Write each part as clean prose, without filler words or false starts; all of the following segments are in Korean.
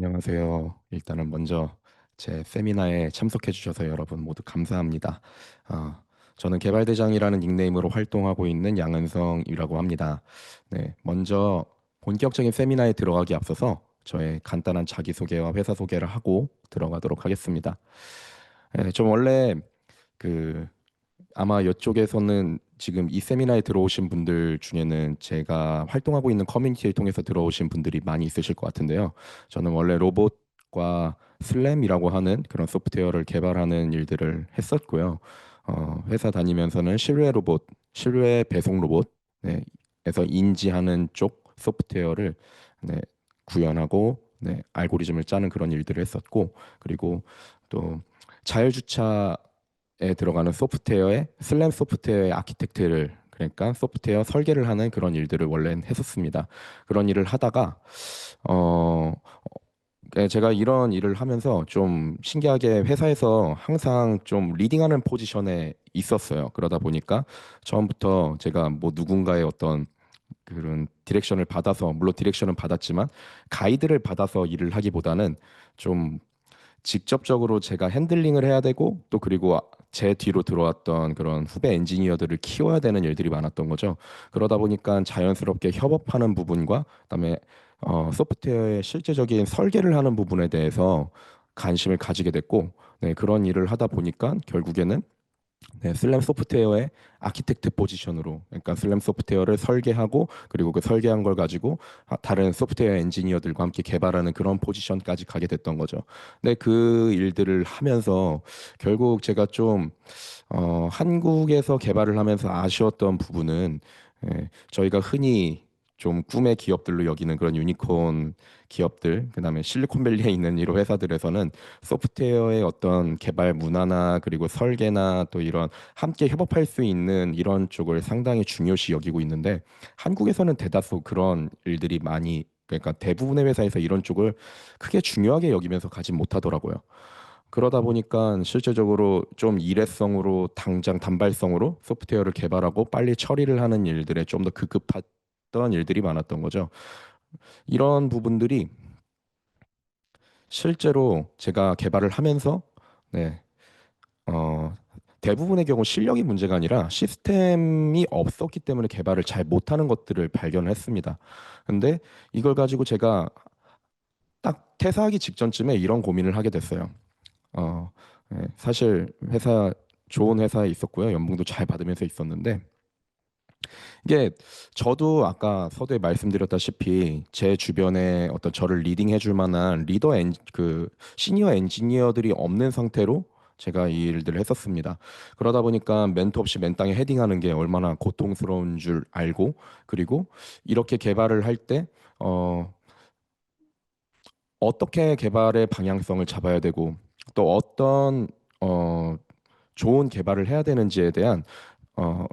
안녕하세요. 일단은 먼저 제 세미나에 참석해 주셔서 여러분 모두 감사합니다. 아, 저는 개발대장이라는 닉네임으로 활동하고 있는 양은성이라고 합니다. 네, 먼저 본격적인 세미나에 들어가기 앞서서 저의 간단한 자기소개와 회사 소개를 하고 들어가도록 하겠습니다. 좀 원래 그 아마 이쪽에서는 지금 이 세미나에 들어오신 분들 중에는 제가 활동하고 있는 커뮤니티를 통해서 들어오신 분들이 많이 있으실 것 같은데요. 저는 원래 로봇과 슬램이라고 하는 그런 소프트웨어를 개발하는 일들을 했었고요. 회사 다니면서는 실외 로봇, 실외 배송 로봇, 네, 에서 인지하는 쪽 소프트웨어를 네, 구현하고 네, 알고리즘을 짜는 그런 일들을 했었고, 그리고 또 자율주차 에 들어가는 소프트웨어의 슬램 소프트웨어의 아키텍트를, 그러니까 소프트웨어 설계를 하는 그런 일들을 원래는 했었습니다. 그런 일을 하다가 어 제가 이런 일을 하면서 좀 신기하게 회사에서 항상 좀 리딩하는 포지션에 있었어요. 그러다 보니까 처음부터 제가 뭐 누군가의 어떤 그런 디렉션을 받아서, 물론 디렉션은 받았지만 가이드를 받아서 일을 하기보다는 좀 직접적으로 제가 핸들링을 해야 되고, 또 그리고 제 뒤로 들어왔던 그런 후배 엔지니어들을 키워야 되는 일들이 많았던 거죠. 그러다 보니까 자연스럽게 협업하는 부분과 그다음에 소프트웨어의 실제적인 설계를 하는 부분에 대해서 관심을 가지게 됐고, 네, 그런 일을 하다 보니까 결국에는 네, 슬램 소프트웨어의 아키텍트 포지션으로, 그러니까 슬램 소프트웨어를 설계하고 그리고 그 설계한 걸 가지고 다른 소프트웨어 엔지니어들과 함께 개발하는 그런 포지션까지 가게 됐던 거죠. 근데 그 일들을 하면서 결국 제가 좀 한국에서 개발을 하면서 아쉬웠던 부분은, 저희가 흔히 좀 꿈의 기업들로 여기는 그런 유니콘 기업들, 그다음에 실리콘밸리에 있는 이런 회사들에서는 소프트웨어의 어떤 개발 문화나 그리고 설계나 또 이런 함께 협업할 수 있는 이런 쪽을 상당히 중요시 여기고 있는데, 한국에서는 대다수 그런 일들이 많이, 그러니까 대부분의 회사에서 이런 쪽을 크게 중요하게 여기면서 가진 못하더라고요. 그러다 보니까 실제적으로 좀 일회성으로 당장 단발성으로 소프트웨어를 개발하고 빨리 처리를 하는 일들에 좀 더 급급했던 일들이 많았던 거죠. 이런 부분들이 실제로 제가 개발을 하면서 네, 어, 대부분의 경우 실력이 문제가 아니라 시스템이 없었기 때문에 개발을 잘 못하는 것들을 발견했습니다. 근데 이걸 가지고 제가 딱 퇴사하기 직전쯤에 이런 고민을 하게 됐어요. 어, 사실 회사, 좋은 회사에 있었고요. 연봉도 잘 받으면서 있었는데, 이게 저도 아까 서두에 말씀드렸다시피 제 주변에 어떤 저를 리딩해 줄 만한 그 시니어 엔지니어들이 없는 상태로 제가 이 일들을 했었습니다. 그러다 보니까 멘토 없이 맨땅에 헤딩하는 게 얼마나 고통스러운 줄 알고, 그리고 이렇게 개발을 할 때 어떻게 개발의 방향성을 잡아야 되고, 또 어떤 어, 좋은 개발을 해야 되는지에 대한 어,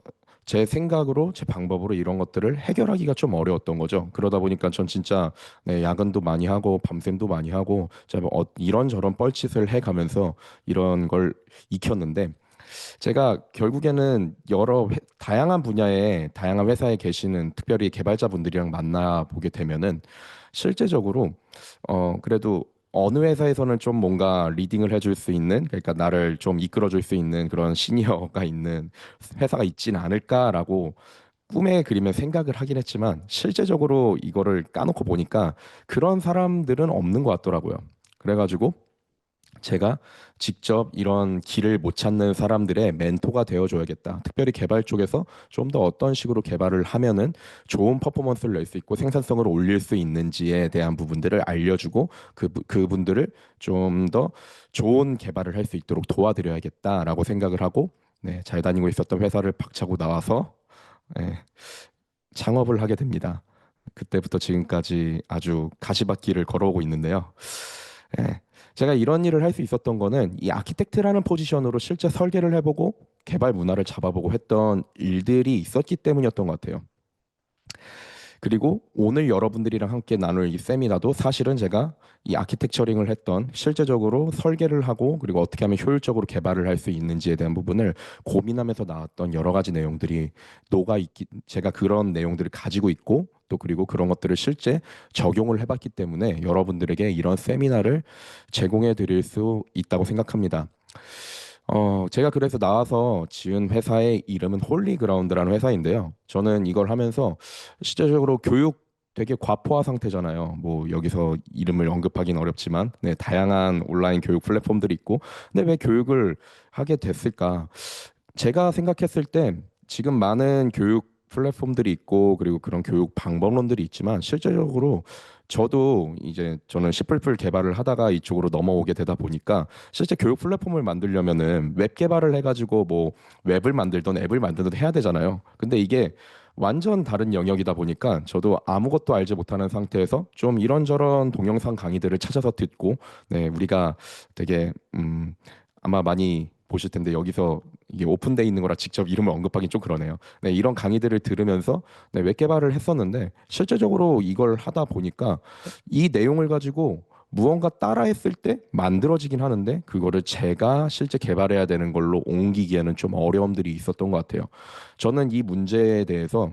제 생각으로, 제 방법으로 이런 것들을 해결하기가 좀 어려웠던 거죠. 그러다 보니까 전 진짜 네, 야근도 많이 하고 밤샘도 많이 하고 제가 뭐 이런저런 뻘짓을 해가면서 이런 걸 익혔는데, 제가 결국에는 다양한 분야의 다양한 회사에 계시는 특별히 개발자분들이랑 만나 보게 되면은 실제적으로 그래도 어느 회사에서는 좀 뭔가 리딩을 해줄 수 있는, 그러니까 나를 좀 이끌어줄 수 있는 그런 시니어가 있는 회사가 있지는 않을까라고 꿈에 그리면 생각을 하긴 했지만, 실제적으로 이거를 까놓고 보니까 그런 사람들은 없는 것 같더라고요. 그래가지고 제가 직접 이런 길을 못 찾는 사람들의 멘토가 되어줘야겠다. 특별히 개발 쪽에서 좀 더 어떤 식으로 개발을 하면은 좋은 퍼포먼스를 낼 수 있고 생산성을 올릴 수 있는지에 대한 부분들을 알려주고 그분들을 좀 더 좋은 개발을 할 수 있도록 도와드려야겠다라고 생각을 하고, 네, 잘 다니고 있었던 회사를 박차고 나와서 네, 창업을 하게 됩니다. 그때부터 지금까지 아주 가시밭길을 걸어오고 있는데요. 예. 제가 이런 일을 할 수 있었던 거는 이 아키텍트라는 포지션으로 실제 설계를 해보고 개발 문화를 잡아보고 했던 일들이 있었기 때문이었던 것 같아요. 그리고 오늘 여러분들이랑 함께 나눌 이 세미나도 사실은 제가 이 아키텍처링을 했던, 실제적으로 설계를 하고 그리고 어떻게 하면 효율적으로 개발을 할 수 있는지에 대한 부분을 고민하면서 나왔던 여러 가지 내용들이 녹아 있기, 제가 그런 내용들을 가지고 있고 또 그리고 그런 것들을 실제 적용을 해봤기 때문에 여러분들에게 이런 세미나를 제공해 드릴 수 있다고 생각합니다. 제가 그래서 나와서 지은 회사의 이름은 홀리그라운드라는 회사인데요. 저는 이걸 하면서 실제적으로 교육 되게 과포화 상태잖아요. 뭐 여기서 이름을 언급하기는 어렵지만, 네, 다양한 온라인 교육 플랫폼들이 있고, 근데 왜 교육을 하게 됐을까? 제가 생각했을 때 지금 많은 교육 플랫폼들이 있고 그리고 그런 교육 방법론들이 있지만 실제적으로 저도 이제 저는 C++ 개발을 하다가 이쪽으로 넘어오게 되다 보니까 실제 교육 플랫폼을 만들려면은 웹 개발을 해가지고 뭐 웹을 만들던 앱을 만들던 해야 되잖아요. 근데 이게 완전 다른 영역이다 보니까 저도 아무것도 알지 못하는 상태에서 좀 이런저런 동영상 강의들을 찾아서 듣고, 네, 우리가 되게 아마 많이 보실 텐데 여기서 이게 오픈돼 있는 거라 직접 이름을 언급하기 좀 그러네요. 네, 이런 강의들을 들으면서 네, 웹 개발을 했었는데 실제적으로 이걸 하다 보니까 이 내용을 가지고 무언가 따라했을 때 만들어지긴 하는데 그거를 제가 실제 개발해야 되는 걸로 옮기기에는 좀 어려움들이 있었던 것 같아요. 저는 이 문제에 대해서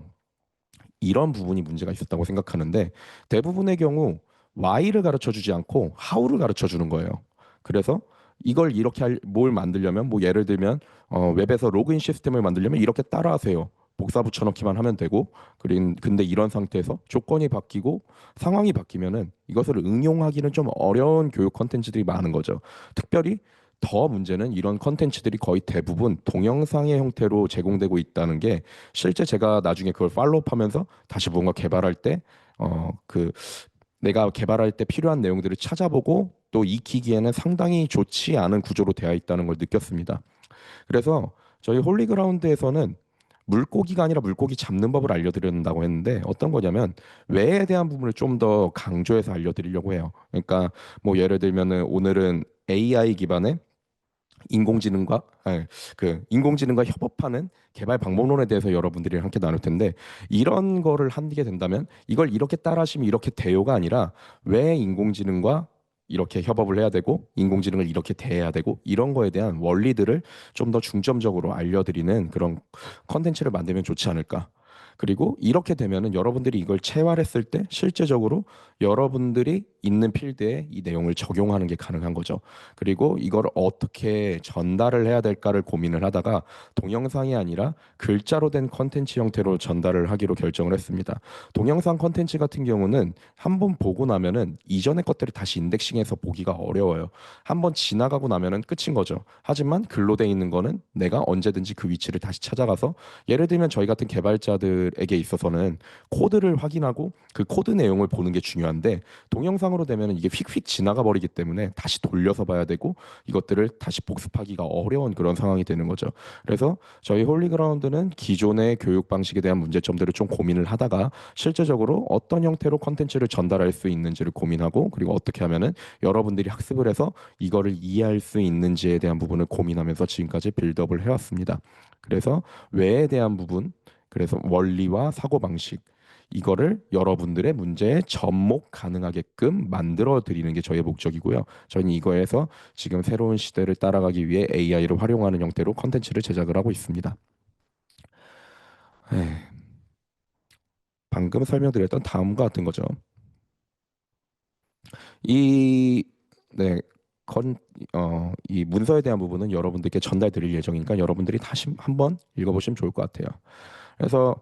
이런 부분이 문제가 있었다고 생각하는데 대부분의 경우 why를 가르쳐 주지 않고 how를 가르쳐 주는 거예요. 그래서 이걸 이렇게 뭘 만들려면 뭐 예를 들면 웹에서 로그인 시스템을 만들려면 이렇게 따라하세요. 복사 붙여넣기만 하면 되고 근데 이런 상태에서 조건이 바뀌고 상황이 바뀌면은 이것을 응용하기는 좀 어려운 교육 컨텐츠들이 많은 거죠. 특별히 더 문제는 이런 컨텐츠들이 거의 대부분 동영상의 형태로 제공되고 있다는 게 실제 제가 나중에 그걸 팔로우하면서 다시 뭔가 개발할 때 그 내가 개발할 때 필요한 내용들을 찾아보고 또 익히기에는 상당히 좋지 않은 구조로 되어 있다는 걸 느꼈습니다. 그래서 저희 홀리그라운드에서는 물고기가 아니라 물고기 잡는 법을 알려드린다고 했는데 어떤 거냐면 왜에 대한 부분을 좀 더 강조해서 알려드리려고 해요. 그러니까 뭐 예를 들면은 오늘은 AI 기반의 인공지능과 그 인공지능과 협업하는 개발 방법론에 대해서 여러분들이 함께 나눌 텐데 이런 거를 하게 된다면 이걸 이렇게 따라하시면 이렇게 돼요가 아니라 왜 인공지능과 이렇게 협업을 해야 되고 인공지능을 이렇게 대해야 되고 이런 거에 대한 원리들을 좀 더 중점적으로 알려드리는 그런 컨텐츠를 만들면 좋지 않을까. 그리고 이렇게 되면은 여러분들이 이걸 체화했을 때 실제적으로 여러분들이 있는 필드에 이 내용을 적용하는 게 가능한 거죠. 그리고 이걸 어떻게 전달을 해야 될까를 고민을 하다가 동영상이 아니라 글자로 된 컨텐츠 형태로 전달을 하기로 결정을 했습니다. 동영상 컨텐츠 같은 경우는 한번 보고 나면은 이전의 것들을 다시 인덱싱해서 보기가 어려워요. 한번 지나가고 나면은 끝인 거죠. 하지만 글로 돼 있는 거는 내가 언제든지 그 위치를 다시 찾아가서 예를 들면 저희 같은 개발자들에게 있어서는 코드를 확인하고 그 코드 내용을 보는 게 중요한데 동영상으로 되면 이게 휙휙 지나가 버리기 때문에 다시 돌려서 봐야 되고 이것들을 다시 복습하기가 어려운 그런 상황이 되는 거죠. 그래서 저희 홀리그라운드는 기존의 교육 방식에 대한 문제점들을 좀 고민을 하다가 실제적으로 어떤 형태로 컨텐츠를 전달할 수 있는지를 고민하고 그리고 어떻게 하면은 여러분들이 학습을 해서 이거를 이해할 수 있는지에 대한 부분을 고민하면서 지금까지 빌드업을 해왔습니다. 그래서 왜에 대한 부분, 그래서 원리와 사고방식 이거를 여러분들의 문제에 접목 가능하게끔 만들어 드리는 게 저의 목적이고요. 저는 이거에서 지금 새로운 시대를 따라가기 위해 AI를 활용하는 형태로 컨텐츠를 제작을 하고 있습니다. 에이, 방금 설명드렸던 다음과 같은 거죠. 이 네, 이 문서에 대한 부분은 여러분들께 전달 드릴 예정이니까 여러분들이 다시 한번 읽어보시면 좋을 것 같아요. 그래서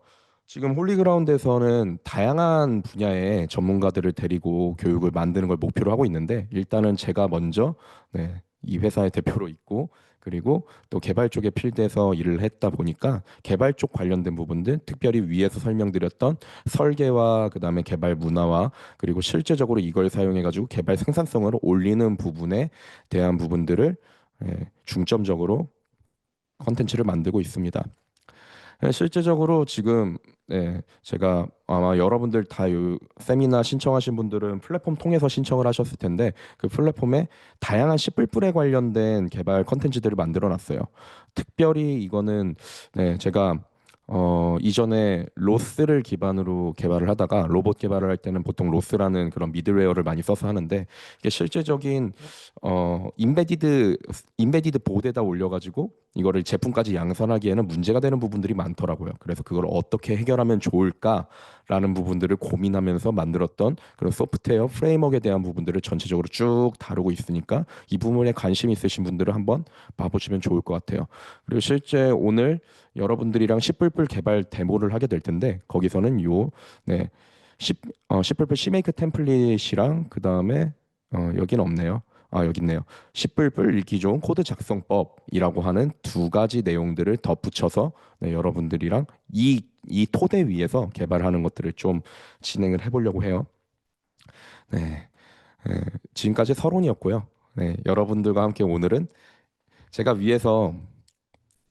지금 홀리그라운드에서는 다양한 분야의 전문가들을 데리고 교육을 만드는 걸 목표로 하고 있는데 일단은 제가 먼저 네, 이 회사의 대표로 있고 그리고 또 개발 쪽의 필드에서 일을 했다 보니까 개발 쪽 관련된 부분들 특별히 위에서 설명드렸던 설계와 그다음에 개발 문화와 그리고 실제적으로 이걸 사용해 가지고 개발 생산성을 올리는 부분에 대한 부분들을 중점적으로 컨텐츠를 만들고 있습니다. 실제적으로 지금 제가 아마 여러분들 다 세미나 신청하신 분들은 플랫폼 통해서 신청을 하셨을 텐데 그 플랫폼에 다양한 C++에 관련된 개발 컨텐츠들을 만들어 놨어요. 특별히 이거는 제가 이전에 로스를 기반으로 개발을 하다가 로봇 개발을 할 때는 보통 로스라는 그런 미들웨어를 많이 써서 하는데 이게 실제적인 인베디드 보드에다 올려가지고 이거를 제품까지 양산하기에는 문제가 되는 부분들이 많더라고요. 그래서 그걸 어떻게 해결하면 좋을까? 라는 부분들을 고민하면서 만들었던 그런 소프트웨어 프레임워크에 대한 부분들을 전체적으로 쭉 다루고 있으니까 이 부분에 관심 있으신 분들은 한번 봐보시면 좋을 것 같아요. 그리고 실제 오늘 여러분들이랑 C++ 개발 데모를 하게 될 텐데 거기서는 네, C, C++ CMake 템플릿이랑 그 다음에 여기는 없네요. 아, 여기 있네요. C++ 읽기 좋은 코드 작성법이라고 하는 두 가지 내용들을 덧붙여서 네, 여러분들이랑 이 토대 위에서 개발하는 것들을 좀 진행을 해보려고 해요. 네, 네, 지금까지 서론이었고요. 네, 여러분들과 함께 오늘은 제가 위에서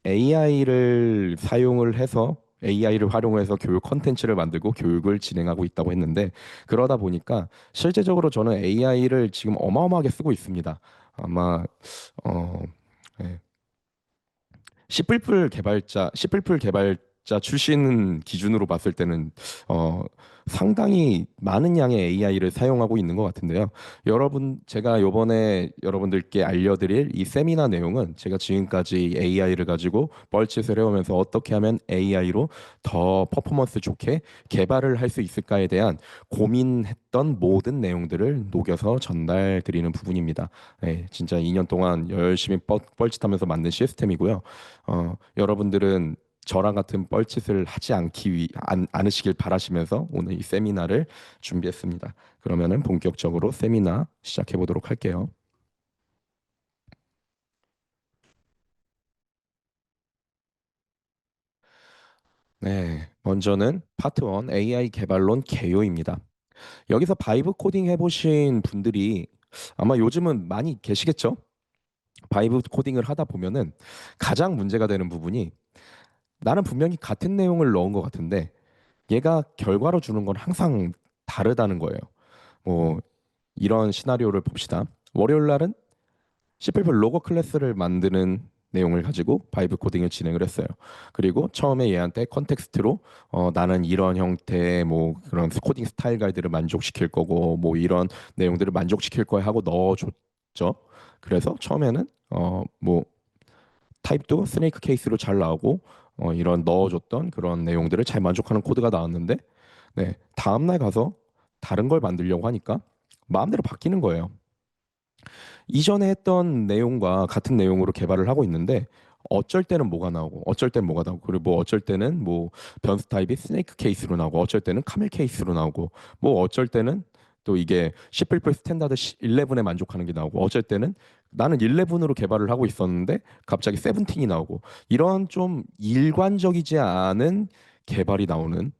AI를 사용을 해서 AI를 활용해서 교육 컨텐츠를 만들고 교육을 진행하고 있다고 했는데 그러다 보니까 실제적으로 저는 AI를 지금 어마어마하게 쓰고 있습니다. 아마 어, 네, C++ 개발자 출신 기준으로 봤을 때는 어, 상당히 많은 양의 AI를 사용하고 있는 것 같은데요. 제가 요번에 여러분들께 알려드릴 이 세미나 내용은 제가 지금까지 AI를 가지고 뻘짓을 해오면서 어떻게 하면 AI로 더 퍼포먼스 좋게 개발을 할 수 있을까에 대한 고민했던 모든 내용들을 녹여서 전달드리는 부분입니다. 네, 진짜 2년 동안 열심히 뻘짓하면서 만든 시스템이고요. 여러분들은 저랑 같은 뻘짓을 하지 않으시길 바라시면서 오늘 이 세미나를 준비했습니다. 그러면은 본격적으로 세미나 시작해 보도록 할게요. 네, 먼저는 파트 1 AI 개발론 개요입니다. 여기서 바이브 코딩 해보신 분들이 아마 요즘은 많이 계시겠죠? 바이브 코딩을 하다 보면은 가장 문제가 되는 부분이 나는 분명히 같은 내용을 넣은 것 같은데 얘가 결과로 주는 건 항상 다르다는 거예요. 뭐 이런 시나리오를 봅시다. 월요일 날은 C++ 로고 클래스를 만드는 내용을 가지고 바이브 코딩을 진행을 했어요. 그리고 처음에 얘한테 컨텍스트로 나는 이런 형태의 뭐 그런 코딩 스타일 가이드를 만족시킬 거고 뭐 이런 내용들을 만족시킬 거야 하고 넣어줬죠. 그래서 처음에는 뭐 타입도 스네이크 케이스로 잘 나오고 이런 넣어줬던 그런 내용들을 잘 만족하는 코드가 나왔는데 네, 다음날 가서 다른 걸 만들려고 하니까 마음대로 바뀌는 거예요. 이전에 했던 내용과 같은 내용으로 개발을 하고 있는데 어쩔 때는 뭐가 나오고 어쩔 때는 뭐가 나오고 그리고 뭐 어쩔 때는 뭐 변수 타입이 스네이크 케이스로 나오고 어쩔 때는 카멜 케이스로 나오고 뭐 어쩔 때는 또 이게 C++ 스탠다드 11에 만족하는 게 나오고 어쩔 때는 나는 11으로 개발을 하고 있었는데 갑자기 17이 나오고 이런 좀 일관적이지 않은 개발이 나오는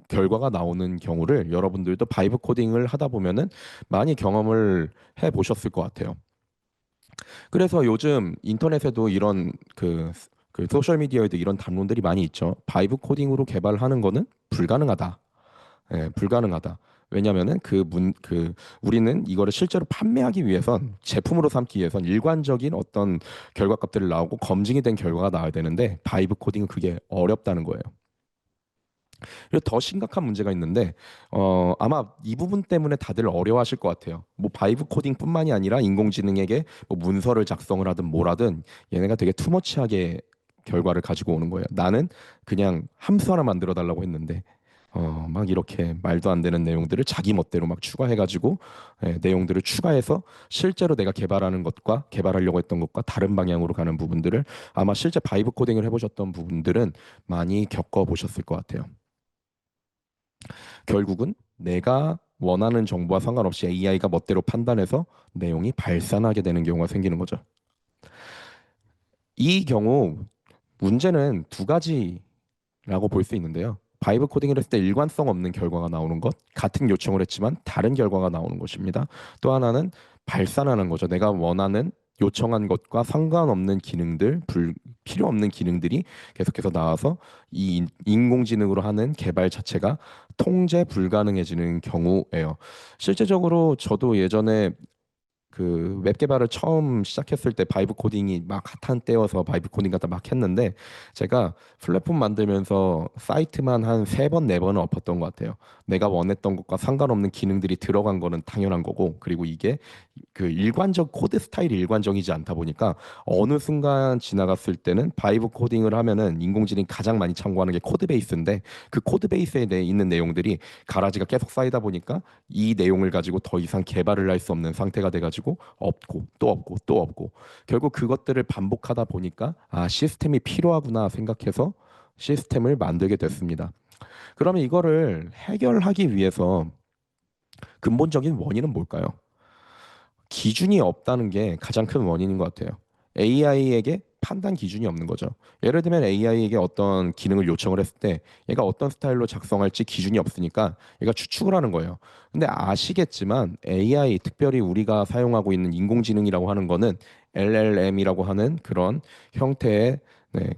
결과가 나오는 경우를 여러분들도 바이브 코딩을 하다 보면은 많이 경험을 해 보셨을 것 같아요. 그래서 요즘 인터넷에도 그 소셜 미디어에도 이런 담론들이 많이 있죠. 바이브 코딩으로 개발하는 거는 불가능하다. 예, 불가능하다. 왜냐면은 우리는 이거를 실제로 판매하기 위해선 제품으로 삼기 위해선 일관적인 어떤 결과값들을 나오고 검증이 된 결과가 나와야 되는데 바이브 코딩은 그게 어렵다는 거예요. 그리고 더 심각한 문제가 있는데 아마 이 부분 때문에 다들 어려워하실 것 같아요. 뭐 바이브 코딩뿐만이 아니라 인공지능에게 뭐 문서를 작성을 하든 뭘 하든 얘네가 되게 투머치하게 결과를 가지고 오는 거예요. 나는 그냥 함수 하나 만들어 달라고 했는데 막 이렇게 말도 안 되는 내용들을 자기 멋대로 막 추가해가지고 내용들을 추가해서 실제로 내가 개발하는 것과 개발하려고 했던 것과 다른 방향으로 가는 부분들을 아마 실제 바이브 코딩을 해보셨던 부분들은 많이 겪어보셨을 것 같아요. 결국은 내가 원하는 정보와 상관없이 AI가 멋대로 판단해서 내용이 발산하게 되는 경우가 생기는 거죠. 이 경우 문제는 두 가지라고 볼 수 있는데요. 바이브 코딩을 했을 때 일관성 없는 결과가 나오는 것, 같은 요청을 했지만 다른 결과가 나오는 것입니다. 또 하나는 발산하는 거죠. 내가 원하는 요청한 것과 상관없는 필요 없는 기능들이 계속해서 나와서 이 인공지능으로 하는 개발 자체가 통제 불가능해지는 경우예요. 실제적으로 저도 예전에 그 웹 개발을 처음 시작했을 때 바이브 코딩이 막 핫한 때여서 바이브 코딩 갖다 막 했는데 제가 플랫폼 만들면서 사이트만 한 세 번, 네 번은 엎었던 것 같아요. 내가 원했던 것과 상관없는 기능들이 들어간 거는 당연한 거고, 그리고 이게 그 일관적 코드 스타일이 일관적이지 않다 보니까 어느 순간 지나갔을 때는 바이브 코딩을 하면은 인공지능이 가장 많이 참고하는 게 코드 베이스인데, 그 코드 베이스에 있는 내용들이 가라지가 계속 쌓이다 보니까 이 내용을 가지고 더 이상 개발을 할 수 없는 상태가 돼가지고 없고 또 없고 또 없고, 결국 그것들을 반복하다 보니까 아, 시스템이 필요하구나 생각해서 시스템을 만들게 됐습니다. 그러면 이거를 해결하기 위해서 근본적인 원인은 뭘까요? 기준이 없다는 게 가장 큰 원인인 것 같아요. AI에게 판단 기준이 없는 거죠. 예를 들면 AI에게 어떤 기능을 요청을 했을 때 얘가 어떤 스타일로 작성할지 기준이 없으니까 얘가 추측을 하는 거예요. 근데 아시겠지만 AI, 특별히 우리가 사용하고 있는 인공지능이라고 하는 거는 LLM이라고 하는 그런 형태의, 네,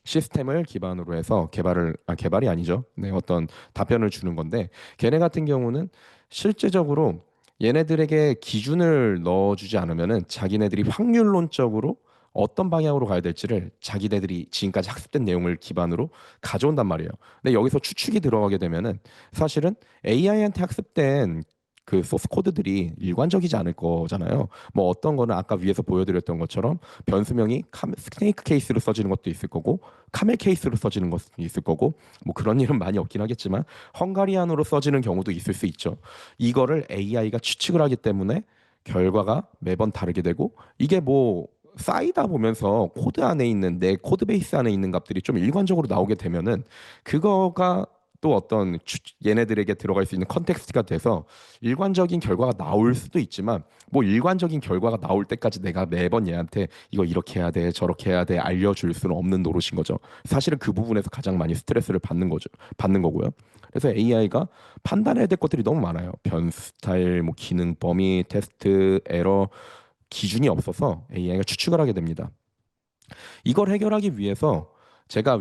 시스템을 기반으로 해서 개발이 아니죠. 네, 어떤 답변을 주는 건데, 걔네 같은 경우는 실제적으로 얘네들에게 기준을 넣어주지 않으면은 자기네들이 확률론적으로 어떤 방향으로 가야 될지를 자기네들이 지금까지 학습된 내용을 기반으로 가져온단 말이에요. 근데 여기서 추측이 들어가게 되면은 사실은 AI한테 학습된 그 소스 코드들이 일관적이지 않을 거잖아요. 뭐 어떤 거는 아까 위에서 보여드렸던 것처럼 변수명이 스네이크 케이스로 써지는 것도 있을 거고, 카멜 케이스로 써지는 것도 있을 거고, 뭐 그런 일은 많이 없긴 하겠지만 헝가리안으로 써지는 경우도 있을 수 있죠. 이거를 AI가 추측을 하기 때문에 결과가 매번 다르게 되고, 이게 뭐 쌓이다 보면서 코드 안에 있는 내 코드 베이스 안에 있는 값들이 좀 일관적으로 나오게 되면은 그거가 또 어떤 얘네들에게 들어갈 수 있는 컨텍스트가 돼서 일관적인 결과가 나올 수도 있지만, 뭐 일관적인 결과가 나올 때까지 내가 매번 얘한테 이거 이렇게 해야 돼, 저렇게 해야 돼 알려줄 수는 없는 노릇인 거죠. 사실은 그 부분에서 가장 많이 스트레스를 받는 거죠. 받는 거고요. 그래서 AI가 판단해야 될 것들이 너무 많아요. 변수 스타일, 뭐 기능 범위, 테스트, 에러, 기준이 없어서 AI가 추측을 하게 됩니다. 이걸 해결하기 위해서 제가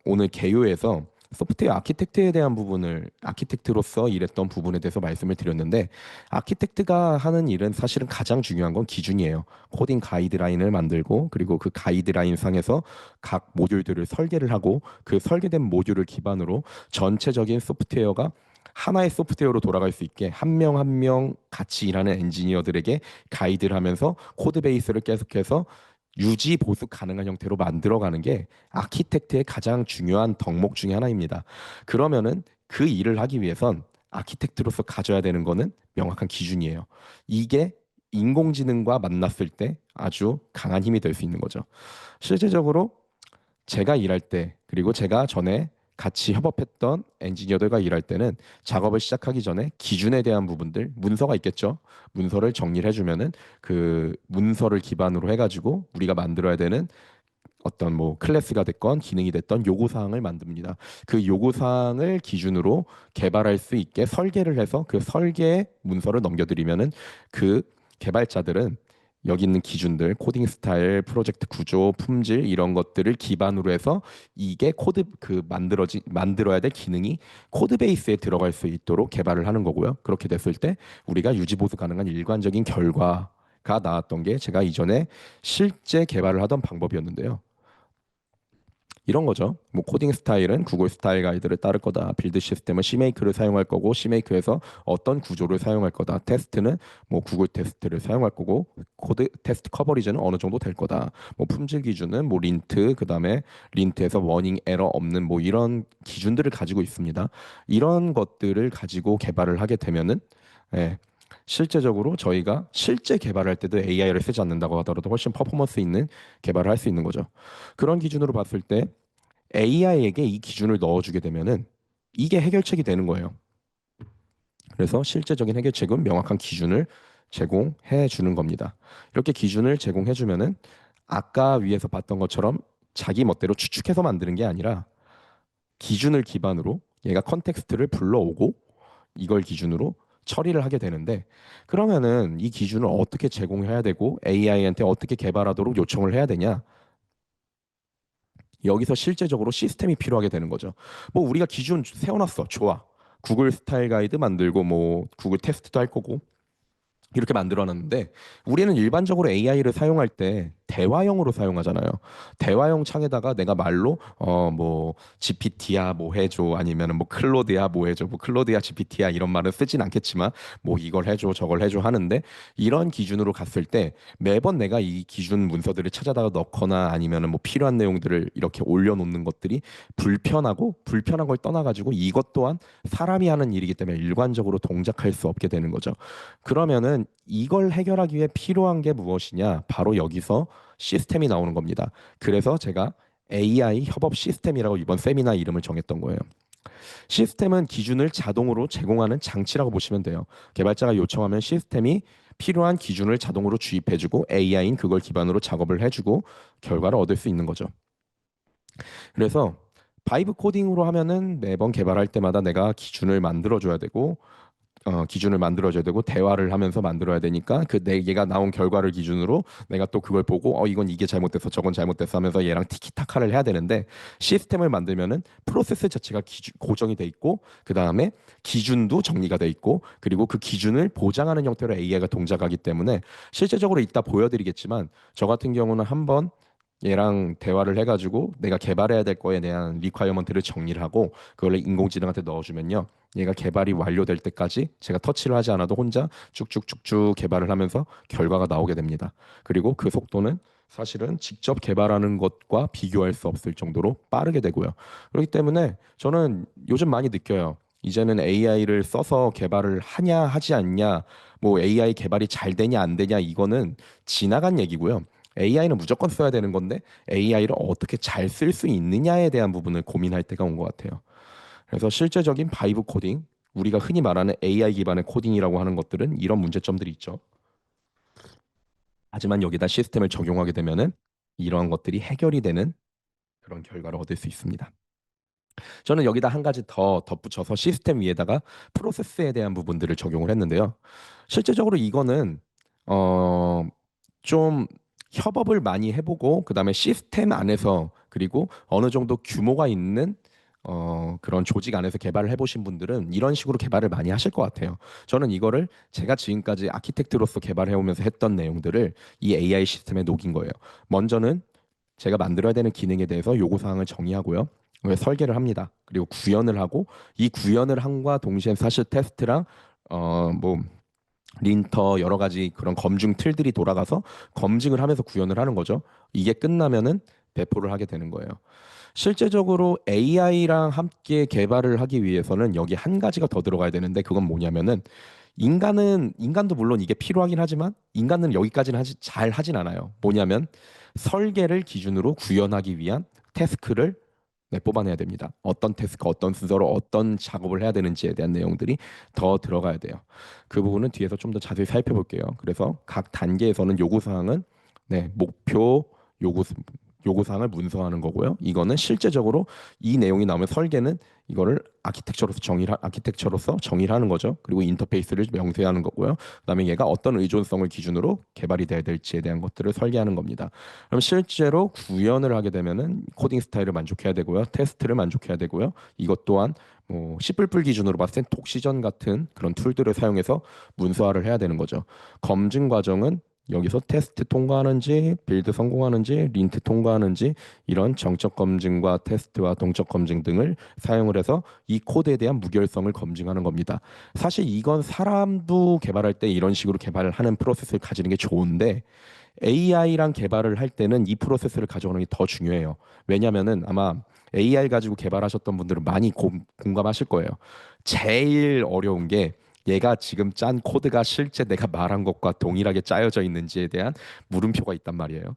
오늘 개요에서 소프트웨어 아키텍트에 대한 부분을, 아키텍트로서 일했던 부분에 대해서 말씀을 드렸는데, 아키텍트가 하는 일은 사실은 가장 중요한 건 기준이에요. 코딩 가이드라인을 만들고, 그리고 그 가이드라인 상에서 각 모듈들을 설계를 하고, 그 설계된 모듈을 기반으로 전체적인 소프트웨어가 하나의 소프트웨어로 돌아갈 수 있게 한 명 한 명 같이 일하는 엔지니어들에게 가이드를 하면서 코드 베이스를 계속해서 유지 보수 가능한 형태로 만들어가는 게 아키텍트의 가장 중요한 덕목 중에 하나입니다. 그러면은 그 일을 하기 위해선 아키텍트로서 가져야 되는 거는 명확한 기준이에요. 이게 인공지능과 만났을 때 아주 강한 힘이 될 수 있는 거죠. 실제적으로 제가 일할 때, 그리고 제가 전에 같이 협업했던 엔지니어들과 일할 때는 작업을 시작하기 전에 기준에 대한 부분들, 문서가 있겠죠. 문서를 정리를 해주면은 그 문서를 기반으로 해가지고 우리가 만들어야 되는 어떤 뭐 클래스가 됐건 기능이 됐던 요구사항을 만듭니다. 그 요구사항을 기준으로 개발할 수 있게 설계를 해서 그 설계 문서를 넘겨드리면은 그 개발자들은 여기 있는 기준들, 코딩 스타일, 프로젝트 구조, 품질 이런 것들을 기반으로 해서 이게 코드 그 만들어야 될 기능이 코드 베이스에 들어갈 수 있도록 개발을 하는 거고요. 그렇게 됐을 때 우리가 유지 보수 가능한 일관적인 결과가 나왔던 게 제가 이전에 실제 개발을 하던 방법이었는데요. 이런 거죠. 뭐 코딩 스타일은 구글 스타일 가이드를 따를 거다. 빌드 시스템은 CMake를 사용할 거고 CMake에서 어떤 구조를 사용할 거다. 테스트는 뭐 구글 테스트를 사용할 거고 코드 테스트 커버리지는 어느 정도 될 거다. 뭐 품질 기준은 뭐 린트, 그다음에 린트에서 워닝 에러 없는 뭐 이런 기준들을 가지고 있습니다. 이런 것들을 가지고 개발을 하게 되면은, 예, 실제적으로 저희가 실제 개발할 때도 AI를 쓰지 않는다고 하더라도 훨씬 퍼포먼스 있는 개발을 할 수 있는 거죠. 그런 기준으로 봤을 때 AI에게 이 기준을 넣어주게 되면은 이게 해결책이 되는 거예요. 그래서 실제적인 해결책은 명확한 기준을 제공해 주는 겁니다. 이렇게 기준을 제공해 주면은 아까 위에서 봤던 것처럼 자기 멋대로 추측해서 만드는 게 아니라 기준을 기반으로 얘가 컨텍스트를 불러오고 이걸 기준으로 처리를 하게 되는데, 그러면은 이 기준을 어떻게 제공해야 되고 AI한테 어떻게 개발하도록 요청을 해야 되냐? 여기서 실제적으로 시스템이 필요하게 되는 거죠. 뭐 우리가 기준 세워놨어. 좋아. 구글 스타일 가이드 만들고 뭐 구글 테스트도 할 거고 이렇게 만들어 놨는데 우리는 일반적으로 AI를 사용할 때 대화형으로 사용하잖아요. 대화형 창에다가 내가 말로 뭐 GPT야 뭐 해줘 아니면은 뭐 클로드야 뭐 해줘 뭐 클로드야 GPT야 이런 말은 쓰진 않겠지만 뭐 이걸 해줘 저걸 해줘 하는데 이런 기준으로 갔을 때 매번 내가 이 기준 문서들을 찾아다가 넣거나 아니면은 뭐 필요한 내용들을 이렇게 올려놓는 것들이 불편하고 불편한 걸 떠나가지고 이것 또한 사람이 하는 일이기 때문에 일관적으로 동작할 수 없게 되는 거죠. 그러면은 이걸 해결하기 위해 필요한 게 무엇이냐? 바로 여기서 시스템이 나오는 겁니다. 그래서 제가 AI 협업 시스템이라고 이번 세미나 이름을 정했던 거예요. 시스템은 기준을 자동으로 제공하는 장치라고 보시면 돼요. 개발자가 요청하면 시스템이 필요한 기준을 자동으로 주입해주고 AI인 그걸 기반으로 작업을 해주고 결과를 얻을 수 있는 거죠. 그래서 바이브 코딩으로 하면은 매번 개발할 때마다 내가 기준을 만들어줘야 되고 기준을 만들어줘야 되고 대화를 하면서 만들어야 되니까 그 내 얘가 나온 결과를 기준으로 내가 또 그걸 보고 이건 이게 잘못됐어 저건 잘못됐어 하면서 얘랑 티키타카를 해야 되는데 시스템을 만들면은 프로세스 자체가 고정이 돼 있고 그 다음에 기준도 정리가 돼 있고 그리고 그 기준을 보장하는 형태로 AI가 동작하기 때문에 실제적으로 이따 보여드리겠지만 저 같은 경우는 한번 얘랑 대화를 해가지고 내가 개발해야 될 거에 대한 리퀘어먼트를 정리를 하고 그걸 인공지능한테 넣어주면요. 얘가 개발이 완료될 때까지 제가 터치를 하지 않아도 혼자 쭉쭉쭉쭉 개발을 하면서 결과가 나오게 됩니다. 그리고 그 속도는 사실은 직접 개발하는 것과 비교할 수 없을 정도로 빠르게 되고요. 그렇기 때문에 저는 요즘 많이 느껴요. 이제는 AI를 써서 개발을 하냐 하지 않냐, 뭐 AI 개발이 잘 되냐 안 되냐 이거는 지나간 얘기고요. AI는 무조건 써야 되는 건데 AI를 어떻게 잘 쓸 수 있느냐에 대한 부분을 고민할 때가 온 것 같아요. 그래서 실제적인 바이브 코딩, 우리가 흔히 말하는 AI 기반의 코딩이라고 하는 것들은 이런 문제점들이 있죠. 하지만 여기다 시스템을 적용하게 되면은 이러한 것들이 해결이 되는 그런 결과를 얻을 수 있습니다. 저는 여기다 한 가지 더 덧붙여서 시스템 위에다가 프로세스에 대한 부분들을 적용을 했는데요. 실제적으로 이거는 어, 좀 협업을 많이 해보고 그다음에 시스템 안에서 그리고 어느 정도 규모가 있는 그런 조직 안에서 개발을 해보신 분들은 이런 식으로 개발을 많이 하실 것 같아요. 저는 이거를 제가 지금까지 아키텍트로서 개발해오면서 했던 내용들을 이 AI 시스템에 녹인 거예요. 먼저는 제가 만들어야 되는 기능에 대해서 요구사항을 정의하고요. 설계를 합니다. 그리고 구현을 하고 이 구현을 함과 동시에 사실 테스트랑 뭐 린터 여러 가지 그런 검증 틀들이 돌아가서 검증을 하면서 구현을 하는 거죠. 이게 끝나면은 배포를 하게 되는 거예요. 실제적으로 AI랑 함께 개발을 하기 위해서는 여기 한 가지가 더 들어가야 되는데 그건 뭐냐면은 인간도 물론 이게 필요하긴 하지만 인간은 여기까지는 잘 하진 않아요. 뭐냐면 설계를 기준으로 구현하기 위한 태스크를 뽑아내야 됩니다. 어떤 태스크, 어떤 순서로 어떤 작업을 해야 되는지에 대한 내용들이 더 들어가야 돼요. 그 부분은 뒤에서 좀 더 자세히 살펴볼게요. 그래서 각 단계에서는 요구사항은 목표 요구 요구사항을 문서하는 거고요. 이거는 실제적으로 이 내용이 나오면 설계는 이거를 아키텍처로서 정의를 하는 거죠. 그리고 인터페이스를 명세하는 거고요. 그다음에 얘가 어떤 의존성을 기준으로 개발이 돼야 될지에 대한 것들을 설계하는 겁니다. 그럼 실제로 구현을 하게 되면은 코딩 스타일을 만족해야 되고요. 테스트를 만족해야 되고요. 이것 또한 뭐 C++ 기준으로 봤을 땐 독시전 같은 그런 툴들을 사용해서 문서화를 해야 되는 거죠. 검증 과정은 여기서 테스트 통과하는지, 빌드 성공하는지, 린트 통과하는지 이런 정적 검증과 테스트와 동적 검증 등을 사용을 해서 이 코드에 대한 무결성을 검증하는 겁니다. 사실 이건 사람도 개발할 때 이런 식으로 개발을 하는 프로세스를 가지는 게 좋은데 AI랑 개발을 할 때는 이 프로세스를 가져오는 게 더 중요해요. 왜냐면은 아마 AI 가지고 개발하셨던 분들은 많이 공감하실 거예요. 제일 어려운 게 얘가 지금 짠 코드가 실제 내가 말한 것과 동일하게 짜여져 있는지에 대한 물음표가 있단 말이에요.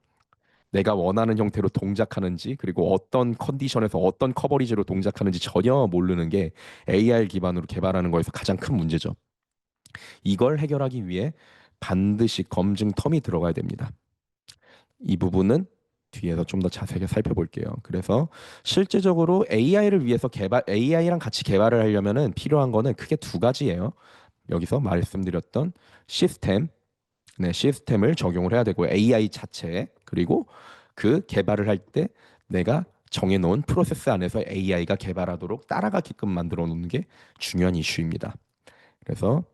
내가 원하는 형태로 동작하는지 그리고 어떤 컨디션에서 어떤 커버리지로 동작하는지 전혀 모르는 게 AI 기반으로 개발하는 거에서 가장 큰 문제죠. 이걸 해결하기 위해 반드시 검증 텀이 들어가야 됩니다. 이 부분은 뒤에서 좀 더 자세하게 살펴볼게요. 그래서 실제적으로 AI를 위해서 AI랑 같이 개발을 하려면은 필요한 거는 크게 두 가지예요. 여기서 말씀드렸던 시스템, 시스템을 적용을 해야 되고 AI 자체에 그리고 그 개발을 할 때 내가 정해놓은 프로세스 안에서 AI가 개발하도록 따라가게끔 만들어 놓는 게 중요한 이슈입니다. 그래서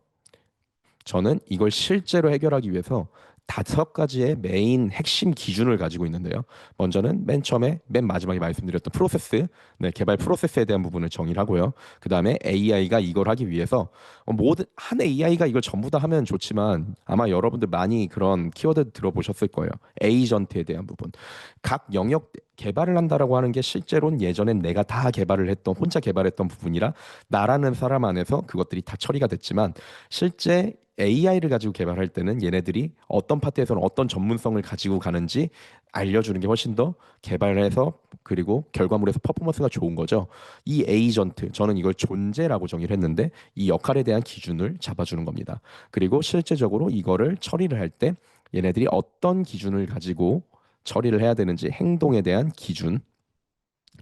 저는 이걸 실제로 해결하기 위해서 5가지의 메인 핵심 기준을 가지고 있는데요. 먼저는 맨 처음에 맨 마지막에 말씀드렸던 프로세스, 네, 개발 프로세스에 대한 부분을 정의를 하고요. 그 다음에 AI가 이걸 하기 위해서 모든 한 AI가 이걸 전부 다 하면 좋지만 아마 여러분들 많이 그런 키워드 들어보셨을 거예요. 에이전트에 대한 부분. 각 영역 개발을 한다라고 하는 게 실제로는 예전엔 내가 다 개발을 했던 혼자 개발했던 부분이라 나라는 사람 안에서 그것들이 다 처리가 됐지만 실제 AI를 가지고 개발할 때는 얘네들이 어떤 파트에서는 어떤 전문성을 가지고 가는지 알려주는 게 훨씬 더 개발해서 그리고 결과물에서 퍼포먼스가 좋은 거죠. 이 에이전트, 저는 이걸 존재라고 정의를 했는데 이 역할에 대한 기준을 잡아주는 겁니다. 그리고 실제적으로 이거를 처리를 할 때 얘네들이 어떤 기준을 가지고 처리를 해야 되는지 행동에 대한 기준,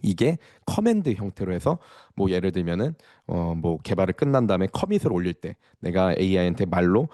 이게 커맨드 형태로 해서 뭐 예를 들면은 뭐 개발을 끝난 다음에 커밋을 올릴 때 내가 AI한테 말로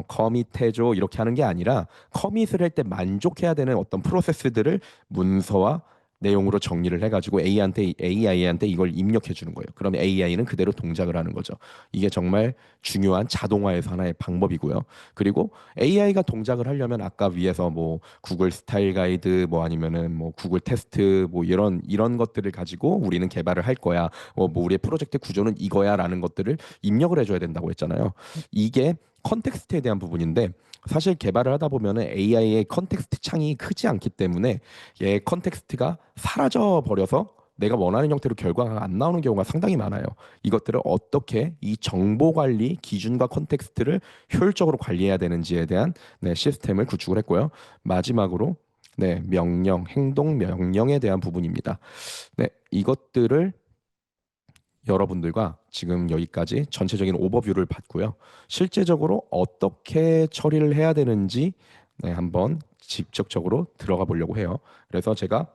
커밋해줘 이렇게 하는 게 아니라 커밋을 할 때 만족해야 되는 어떤 프로세스들을 문서와 내용으로 정리를 해가지고 AI한테 이걸 입력해 주는 거예요. 그러면 AI는 그대로 동작을 하는 거죠. 이게 정말 중요한 자동화에서 하나의 방법이고요. 그리고 AI가 동작을 하려면 아까 위에서 뭐 구글 스타일 가이드 뭐 아니면은 뭐 구글 테스트 뭐 이런 것들을 가지고 우리는 개발을 할 거야. 뭐 우리의 프로젝트 구조는 이거야라는 것들을 입력을 해줘야 된다고 했잖아요. 이게 컨텍스트에 대한 부분인데 사실 개발을 하다 보면은 AI의 컨텍스트 창이 크지 않기 때문에 얘 컨텍스트가 사라져 버려서 내가 원하는 형태로 결과가 안 나오는 경우가 상당히 많아요. 이것들을 어떻게 이 정보 관리 기준과 컨텍스트를 효율적으로 관리해야 되는지에 대한 네, 시스템을 구축을 했고요. 마지막으로 네, 명령, 행동 명령에 대한 부분입니다. 네, 이것들을 여러분들과 지금 여기까지 전체적인 오버뷰를 봤고요. 실제적으로 어떻게 처리를 해야 되는지 네, 한번 직접적으로 들어가 보려고 해요. 그래서 제가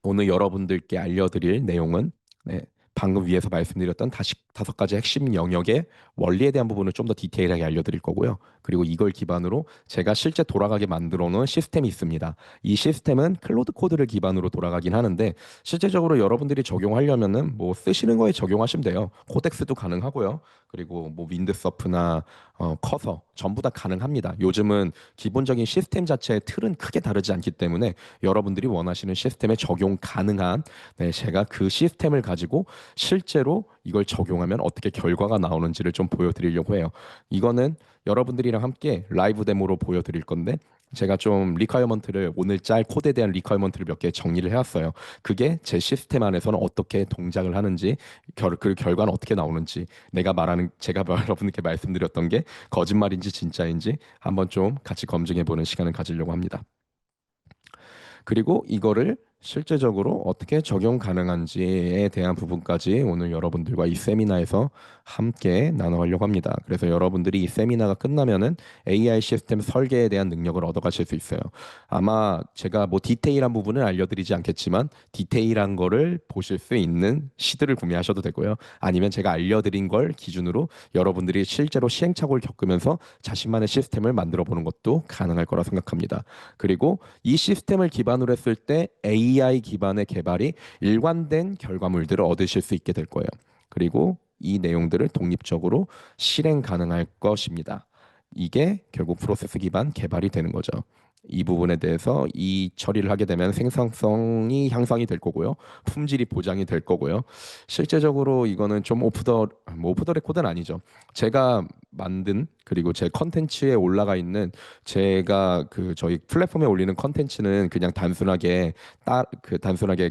오늘 여러분들께 알려드릴 내용은 네, 방금 위에서 말씀드렸던 5가지 핵심 영역의 원리에 대한 부분을 좀 더 디테일하게 알려드릴 거고요. 그리고 이걸 기반으로 제가 실제 돌아가게 만들어 놓은 시스템이 있습니다. 이 시스템은 클로드 코드를 기반으로 돌아가긴 하는데 실제적으로 여러분들이 적용하려면은 뭐 쓰시는 거에 적용하시면 돼요. 코덱스도 가능하고요. 그리고 뭐 윈드서프나 커서 전부 다 가능합니다. 요즘은 기본적인 시스템 자체의 틀은 크게 다르지 않기 때문에 여러분들이 원하시는 시스템에 적용 가능한 네, 제가 그 시스템을 가지고 실제로 이걸 적용하면 어떻게 결과가 나오는지를 좀 보여드리려고 해요. 이거는 여러분들이랑 함께 라이브 데모로 보여드릴 건데 제가 좀 리퀘어먼트를 오늘 짤 코드에 대한 리퀘어먼트를 몇 개 정리를 해왔어요. 그게 제 시스템 안에서는 어떻게 동작을 하는지 그 결과는 어떻게 나오는지 제가 여러분께 말씀드렸던 게 거짓말인지 진짜인지 한번 좀 같이 검증해보는 시간을 가지려고 합니다. 그리고 이거를 실제적으로 어떻게 적용 가능한지에 대한 부분까지 오늘 여러분들과 이 세미나에서 함께 나눠가려고 합니다. 그래서 여러분들이 이 세미나가 끝나면은 AI 시스템 설계에 대한 능력을 얻어가실 수 있어요. 아마 제가 뭐 디테일한 부분은 알려드리지 않겠지만 디테일한 거를 보실 수 있는 시드를 구매하셔도 되고요. 아니면 제가 알려드린 걸 기준으로 여러분들이 실제로 시행착오를 겪으면서 자신만의 시스템을 만들어 보는 것도 가능할 거라 생각합니다. 그리고 이 시스템을 기반으로 했을 때 AI 기반의 개발이 일관된 결과물들을 얻으실 수 있게 될 거예요. 그리고 이 내용들을 독립적으로 실행 가능할 것입니다. 이게 결국 프로세스 기반 개발이 되는 거죠. 이 부분에 대해서 이 처리를 하게 되면 생산성이 향상이 될 거고요. 품질이 보장이 될 거고요. 실제적으로 이거는 좀 오프 더 레코드는 아니죠. 제가 만든 그리고 제 컨텐츠에 올라가 있는 제가 그 저희 플랫폼에 올리는 컨텐츠는 그냥 단순하게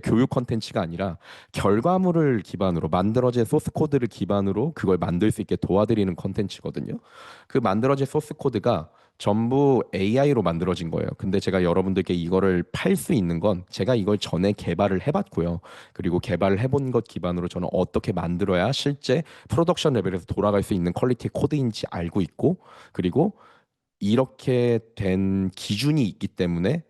교육 컨텐츠가 아니라 결과물을 기반으로 만들어진 소스 코드를 기반으로 그걸 만들 수 있게 도와드리는 컨텐츠거든요. 그 만들어진 소스 코드가 전부 AI로 만들어진 거예요. 근데 제가 여러분들께 이거를 팔 수 있는 건 제가 이걸 전에 개발을 해봤고요. 그리고 개발을 해본 것 기반으로 저는 어떻게 만들어야 실제 프로덕션 레벨에서 돌아갈 수 있는 퀄리티의 코드인지 알고 있고, 그리고 이렇게 된 기준이 있기 때문에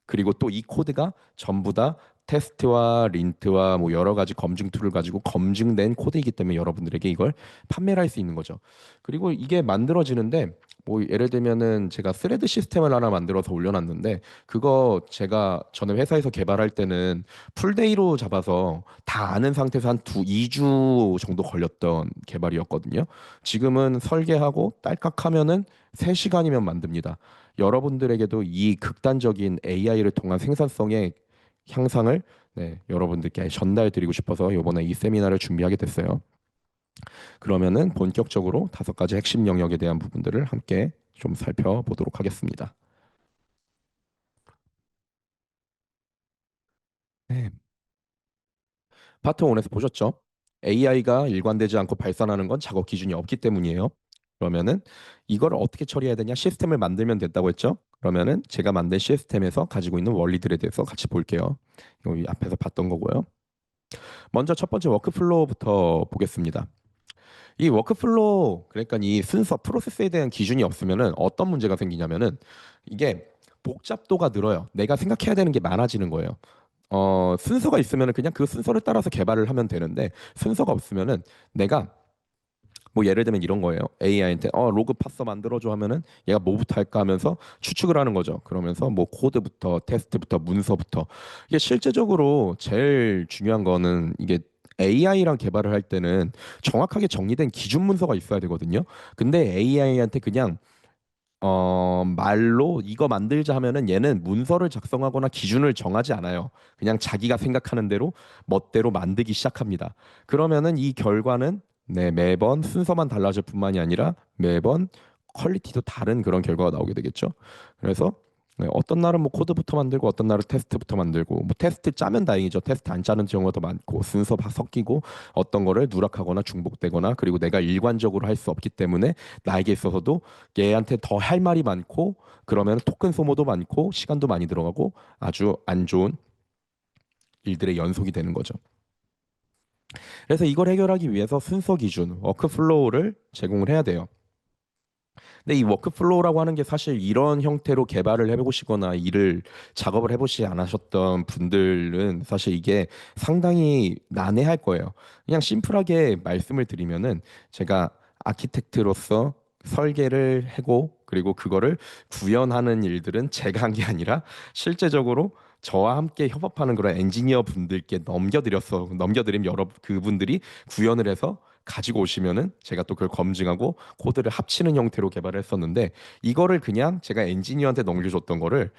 그리고 또 이 코드가 전부 다 테스트와 린트와 뭐 여러 가지 검증 툴을 가지고 검증된 코드이기 때문에 여러분들에게 이걸 판매를 할 수 있는 거죠. 그리고 이게 만들어지는데 뭐 예를 들면은 제가 스레드 시스템을 하나 만들어서 올려놨는데 그거 제가 전에 회사에서 개발할 때는 풀데이로 잡아서 다 아는 상태에서 한 2주 정도 걸렸던 개발이었거든요. 지금은 설계하고 딸깍하면은 3시간이면 만듭니다. 여러분들에게도 이 극단적인 AI를 통한 생산성의 향상을 여러분들께 전달드리고 싶어서 이번에 이 세미나를 준비하게 됐어요. 그러면은 본격적으로 5가지 핵심 영역에 대한 부분들을 함께 좀 살펴보도록 하겠습니다. 네. 파트 1에서 보셨죠? AI가 일관되지 않고 발산하는 건 작업 기준이 없기 때문이에요. 그러면은 이걸 어떻게 처리해야 되냐? 시스템을 만들면 됐다고 했죠? 그러면은 제가 만든 시스템에서 가지고 있는 원리들에 대해서 같이 볼게요. 이거 앞에서 봤던 거고요. 먼저 첫 번째 워크플로우부터 보겠습니다. 이 워크플로우 그러니까 이 순서 프로세스에 대한 기준이 없으면은 어떤 문제가 생기냐면은 이게 복잡도가 늘어요. 내가 생각해야 되는 게 많아지는 거예요. 순서가 있으면은 그냥 그 순서를 따라서 개발을 하면 되는데 순서가 없으면은 내가 뭐 예를 들면 이런 거예요. AI한테 로그 파서 만들어줘 하면은 얘가 뭐부터 할까 하면서 추측을 하는 거죠. 그러면서 뭐 코드부터 테스트부터 문서부터 이게 실제적으로 제일 중요한 거는 이게 AI랑 개발을 할 때는 정확하게 정리된 기준 문서가 있어야 되거든요. 근데 AI한테 그냥 말로 이거 만들자 하면은 얘는 문서를 작성하거나 기준을 정하지 않아요. 그냥 자기가 생각하는 대로 멋대로 만들기 시작합니다. 그러면은 이 결과는 매번 순서만 달라질 뿐만이 아니라 매번 퀄리티도 다른 그런 결과가 나오게 되겠죠. 그래서 어떤 날은 뭐 코드부터 만들고 어떤 날은 테스트부터 만들고 뭐 테스트 짜면 다행이죠. 테스트 안 짜는 경우가 더 많고 순서 섞이고 어떤 거를 누락하거나 중복되거나 그리고 내가 일관적으로 할 수 없기 때문에 나에게 있어서도 얘한테 더 할 말이 많고 그러면 토큰 소모도 많고 시간도 많이 들어가고 아주 안 좋은 일들의 연속이 되는 거죠. 그래서 이걸 해결하기 위해서 순서 기준, 워크플로우를 제공을 해야 돼요. 근데 이 워크플로우라고 하는 게 사실 이런 형태로 개발을 해보시거나 일을 작업을 해보시 안 하셨던 분들은 사실 이게 상당히 난해할 거예요. 그냥 심플하게 말씀을 드리면은 제가 아키텍트로서 설계를 하고 그리고 그거를 구현하는 일들은 제가 한 게 아니라 실제적으로 저와 함께 협업하는 그런 엔지니어 분들께 넘겨드리면 여러 그분들이 구현을 해서 가지고 오시면은 제가 또 그걸 검증하고 코드를 합치는 형태로 개발을 했었는데 이거를 그냥 제가 엔지니어한테 넘겨줬던 거를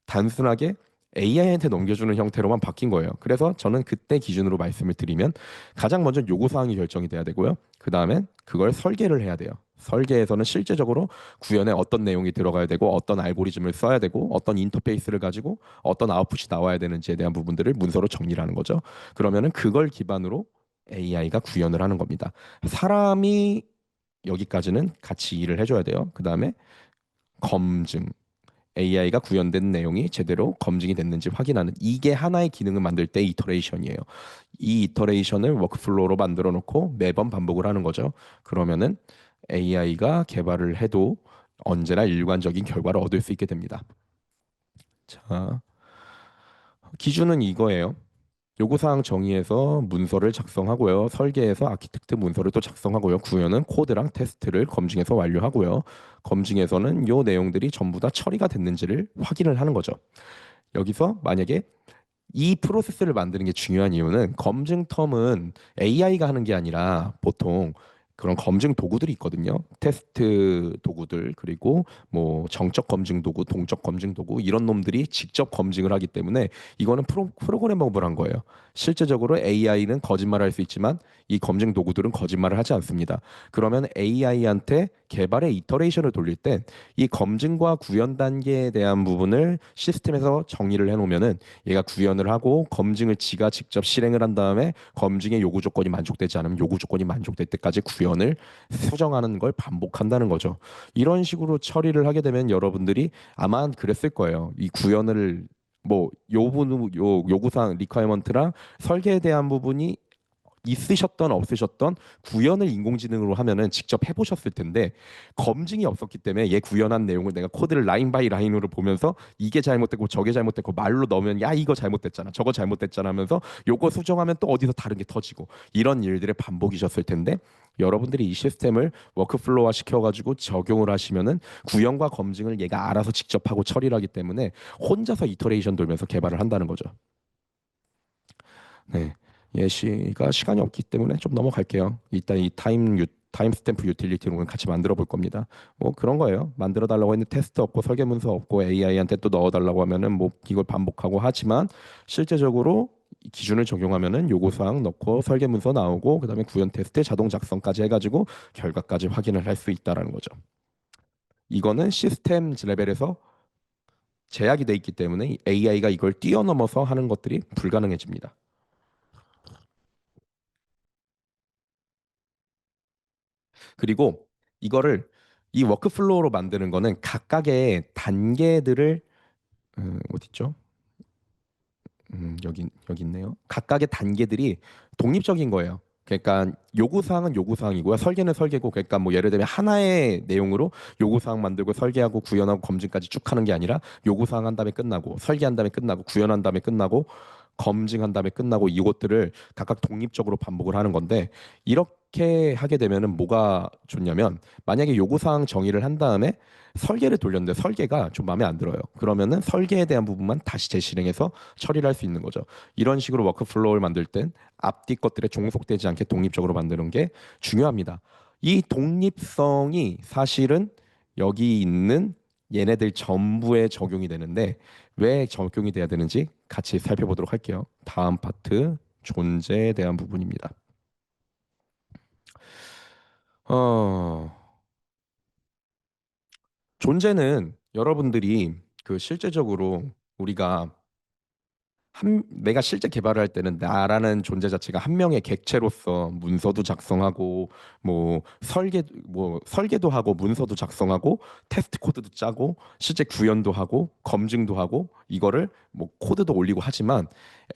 단순하게 AI한테 넘겨주는 형태로만 바뀐 거예요. 그래서 저는 그때 기준으로 말씀을 드리면 가장 먼저 요구사항이 결정이 돼야 되고요. 그 다음엔 그걸 설계를 해야 돼요. 설계에서는 실제적으로 구현에 어떤 내용이 들어가야 되고 어떤 알고리즘을 써야 되고 어떤 인터페이스를 가지고 어떤 아웃풋이 나와야 되는지에 대한 부분들을 문서로 정리를 하는 거죠. 그러면은 그걸 기반으로 AI가 구현을 하는 겁니다. 사람이 여기까지는 같이 일을 해줘야 돼요. 그 다음에 검증. AI가 구현된 내용이 제대로 검증이 됐는지 확인하는 이게 하나의 기능을 만들 때 이터레이션이에요. 이 이터레이션을 워크플로우로 만들어 놓고 매번 반복을 하는 거죠. 그러면은 AI가 개발을 해도 언제나 일관적인 결과를 얻을 수 있게 됩니다. 자, 기준은 이거예요. 요구사항 정의해서 문서를 작성하고요. 설계해서 아키텍트 문서를 또 작성하고요. 구현은 코드랑 테스트를 검증해서 완료하고요. 검증에서는 요 내용들이 전부 다 처리가 됐는지를 확인을 하는 거죠. 여기서 만약에 이 프로세스를 만드는 게 중요한 이유는 검증 텀은 AI가 하는 게 아니라 보통 그런 검증 도구들이 있거든요. 테스트 도구들 그리고 뭐 정적 검증 도구, 동적 검증 도구 이런 놈들이 직접 검증을 하기 때문에 이거는 프로그래머블 한 거예요. 실제적으로 AI는 거짓말할 수 있지만 이 검증 도구들은 거짓말을 하지 않습니다. 그러면 AI한테 개발의 이터레이션을 돌릴 때 이 검증과 구현 단계에 대한 부분을 시스템에서 정의를 해놓으면은 얘가 구현을 하고 검증을 지가 직접 실행을 한 다음에 검증의 요구 조건이 만족되지 않으면 요구 조건이 만족될 때까지 구현을 수정하는 걸 반복한다는 거죠. 이런 식으로 처리를 하게 되면 여러분들이 아마 그랬을 거예요. 이 구현을 뭐 요구사항 리퀘어먼트랑 설계에 대한 부분이 있으셨던 없으셨던 구현을 인공지능으로 하면은 직접 해보셨을 텐데 검증이 없었기 때문에 얘 구현한 내용을 내가 코드를 라인 바이 라인으로 보면서 이게 잘못됐고 저게 잘못됐고 말로 넣으면 야 이거 잘못됐잖아 저거 잘못됐잖아 하면서 요거 수정하면 또 어디서 다른 게 터지고 이런 일들의 반복이셨을 텐데 여러분들이 이 시스템을 워크플로우화 시켜가지고 적용을 하시면은 구현과 검증을 얘가 알아서 직접 하고 처리를 하기 때문에 혼자서 이터레이션 돌면서 개발을 한다는 거죠. 네. 예시가 시간이 없기 때문에 좀 넘어갈게요. 일단 이 타임 스탬프 유틸리티는 같이 만들어 볼 겁니다. 뭐 그런 거예요. 만들어 달라고 했는데 테스트 없고 설계 문서 없고 AI한테 또 넣어 달라고 하면은 뭐 이걸 반복하고 하지만 실제적으로 이 기준을 적용하면은 요구 사항 넣고 설계 문서 나오고 그다음에 구현 테스트 자동 작성까지 해가지고 결과까지 확인을 할 수 있다라는 거죠. 이거는 시스템 레벨에서 제약이 돼 있기 때문에 AI가 이걸 뛰어넘어서 하는 것들이 불가능해집니다. 그리고 이거를 이 워크플로우로 만드는 거는 각각의 단계들을 어디 있죠? 여기 있네요. 각각의 단계들이 독립적인 거예요. 그러니까 요구사항은 요구사항이고요. 설계는 설계고 그러니까 뭐 예를 들면 하나의 내용으로 요구사항 만들고 설계하고 구현하고 검증까지 쭉 하는 게 아니라 요구사항 한 다음에 끝나고 설계한 다음에 끝나고 구현한 다음에 끝나고 검증한 다음에 끝나고 이것들을 각각 독립적으로 반복을 하는 건데 이렇게 하게 되면은 뭐가 좋냐면 만약에 요구사항 정의를 한 다음에 설계를 돌렸는데 설계가 좀 마음에 안 들어요. 그러면은 설계에 대한 부분만 다시 재실행해서 처리를 할 수 있는 거죠. 이런 식으로 워크플로우를 만들 땐 앞뒤 것들에 종속되지 않게 독립적으로 만드는 게 중요합니다. 이 독립성이 사실은 여기 있는 얘네들 전부에 적용이 되는데 왜 적용이 돼야 되는지 같이 살펴보도록 할게요. 다음 파트 존재에 대한 부분입니다. 어, 존재는 여러분들이 그 실제적으로 우리가 내가 실제 개발을 할 때는 나라는 존재 자체가 한 명의 객체로서 문서도 작성하고 뭐 설계도 하고 문서도 작성하고 테스트 코드도 짜고 실제 구현도 하고 검증도 하고 이거를 뭐 코드도 올리고 하지만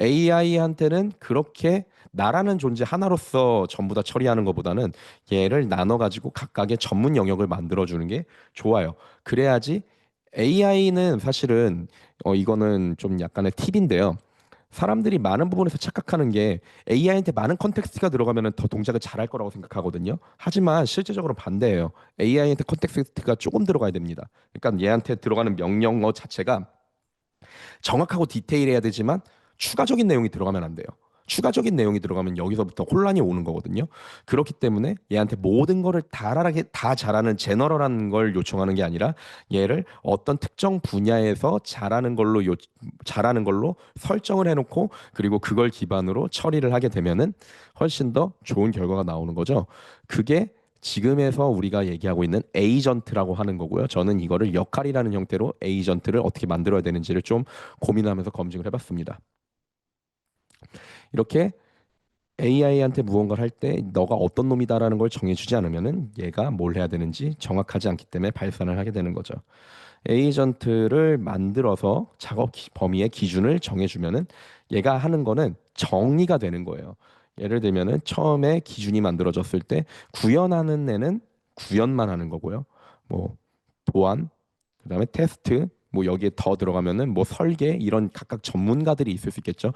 AI한테는 그렇게 나라는 존재 하나로서 전부 다 처리하는 것보다는 얘를 나눠 가지고 각각의 전문 영역을 만들어 주는 게 좋아요. 그래야지 AI는 사실은 이거는 좀 약간의 팁인데요. 사람들이 많은 부분에서 착각하는 게 AI한테 많은 컨텍스트가 들어가면 더 동작을 잘할 거라고 생각하거든요. 하지만 실제적으로 반대예요. AI한테 컨텍스트가 조금 들어가야 됩니다. 그러니까 얘한테 들어가는 명령어 자체가 정확하고 디테일해야 되지만 추가적인 내용이 들어가면 안 돼요. 추가적인 내용이 들어가면 여기서부터 혼란이 오는 거거든요. 그렇기 때문에 얘한테 모든 거를 다 잘하는 제너럴한 걸 요청하는 게 아니라 얘를 어떤 특정 분야에서 잘하는 걸로 설정을 해놓고 그리고 그걸 기반으로 처리를 하게 되면은 훨씬 더 좋은 결과가 나오는 거죠. 그게 지금에서 우리가 얘기하고 있는 에이전트라고 하는 거고요. 저는 이거를 역할이라는 형태로 에이전트를 어떻게 만들어야 되는지를 좀 고민하면서 검증을 해봤습니다. 이렇게 AI한테 무언가를 할 때 너가 어떤 놈이다라는 걸 정해주지 않으면은 얘가 뭘 해야 되는지 정확하지 않기 때문에 발산을 하게 되는 거죠. 에이전트를 만들어서 범위의 기준을 정해주면은 얘가 하는 거는 정리가 되는 거예요. 예를 들면은 처음에 기준이 만들어졌을 때 구현하는 애는 구현만 하는 거고요. 뭐 도안, 그다음에 테스트, 뭐 여기에 더 들어가면은 뭐 설계 이런 각각 전문가들이 있을 수 있겠죠.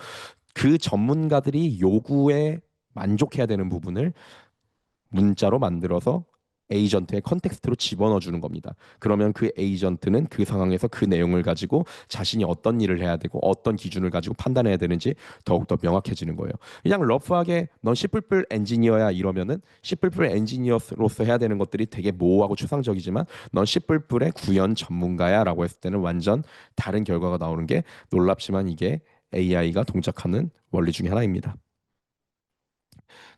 그 전문가들이 요구에 만족해야 되는 부분을 문자로 만들어서 에이전트의 컨텍스트로 집어넣어 주는 겁니다. 그러면 그 에이전트는 그 상황에서 그 내용을 가지고 자신이 어떤 일을 해야 되고 어떤 기준을 가지고 판단해야 되는지 더욱더 명확해지는 거예요. 그냥 러프하게 넌 C++ 엔지니어야 이러면은 C++ 엔지니어로서 해야 되는 것들이 되게 모호하고 추상적이지만 넌 C++의 구현 전문가야라고 했을 때는 완전 다른 결과가 나오는 게 놀랍지만 이게 AI가 동작하는 원리 중에 하나입니다.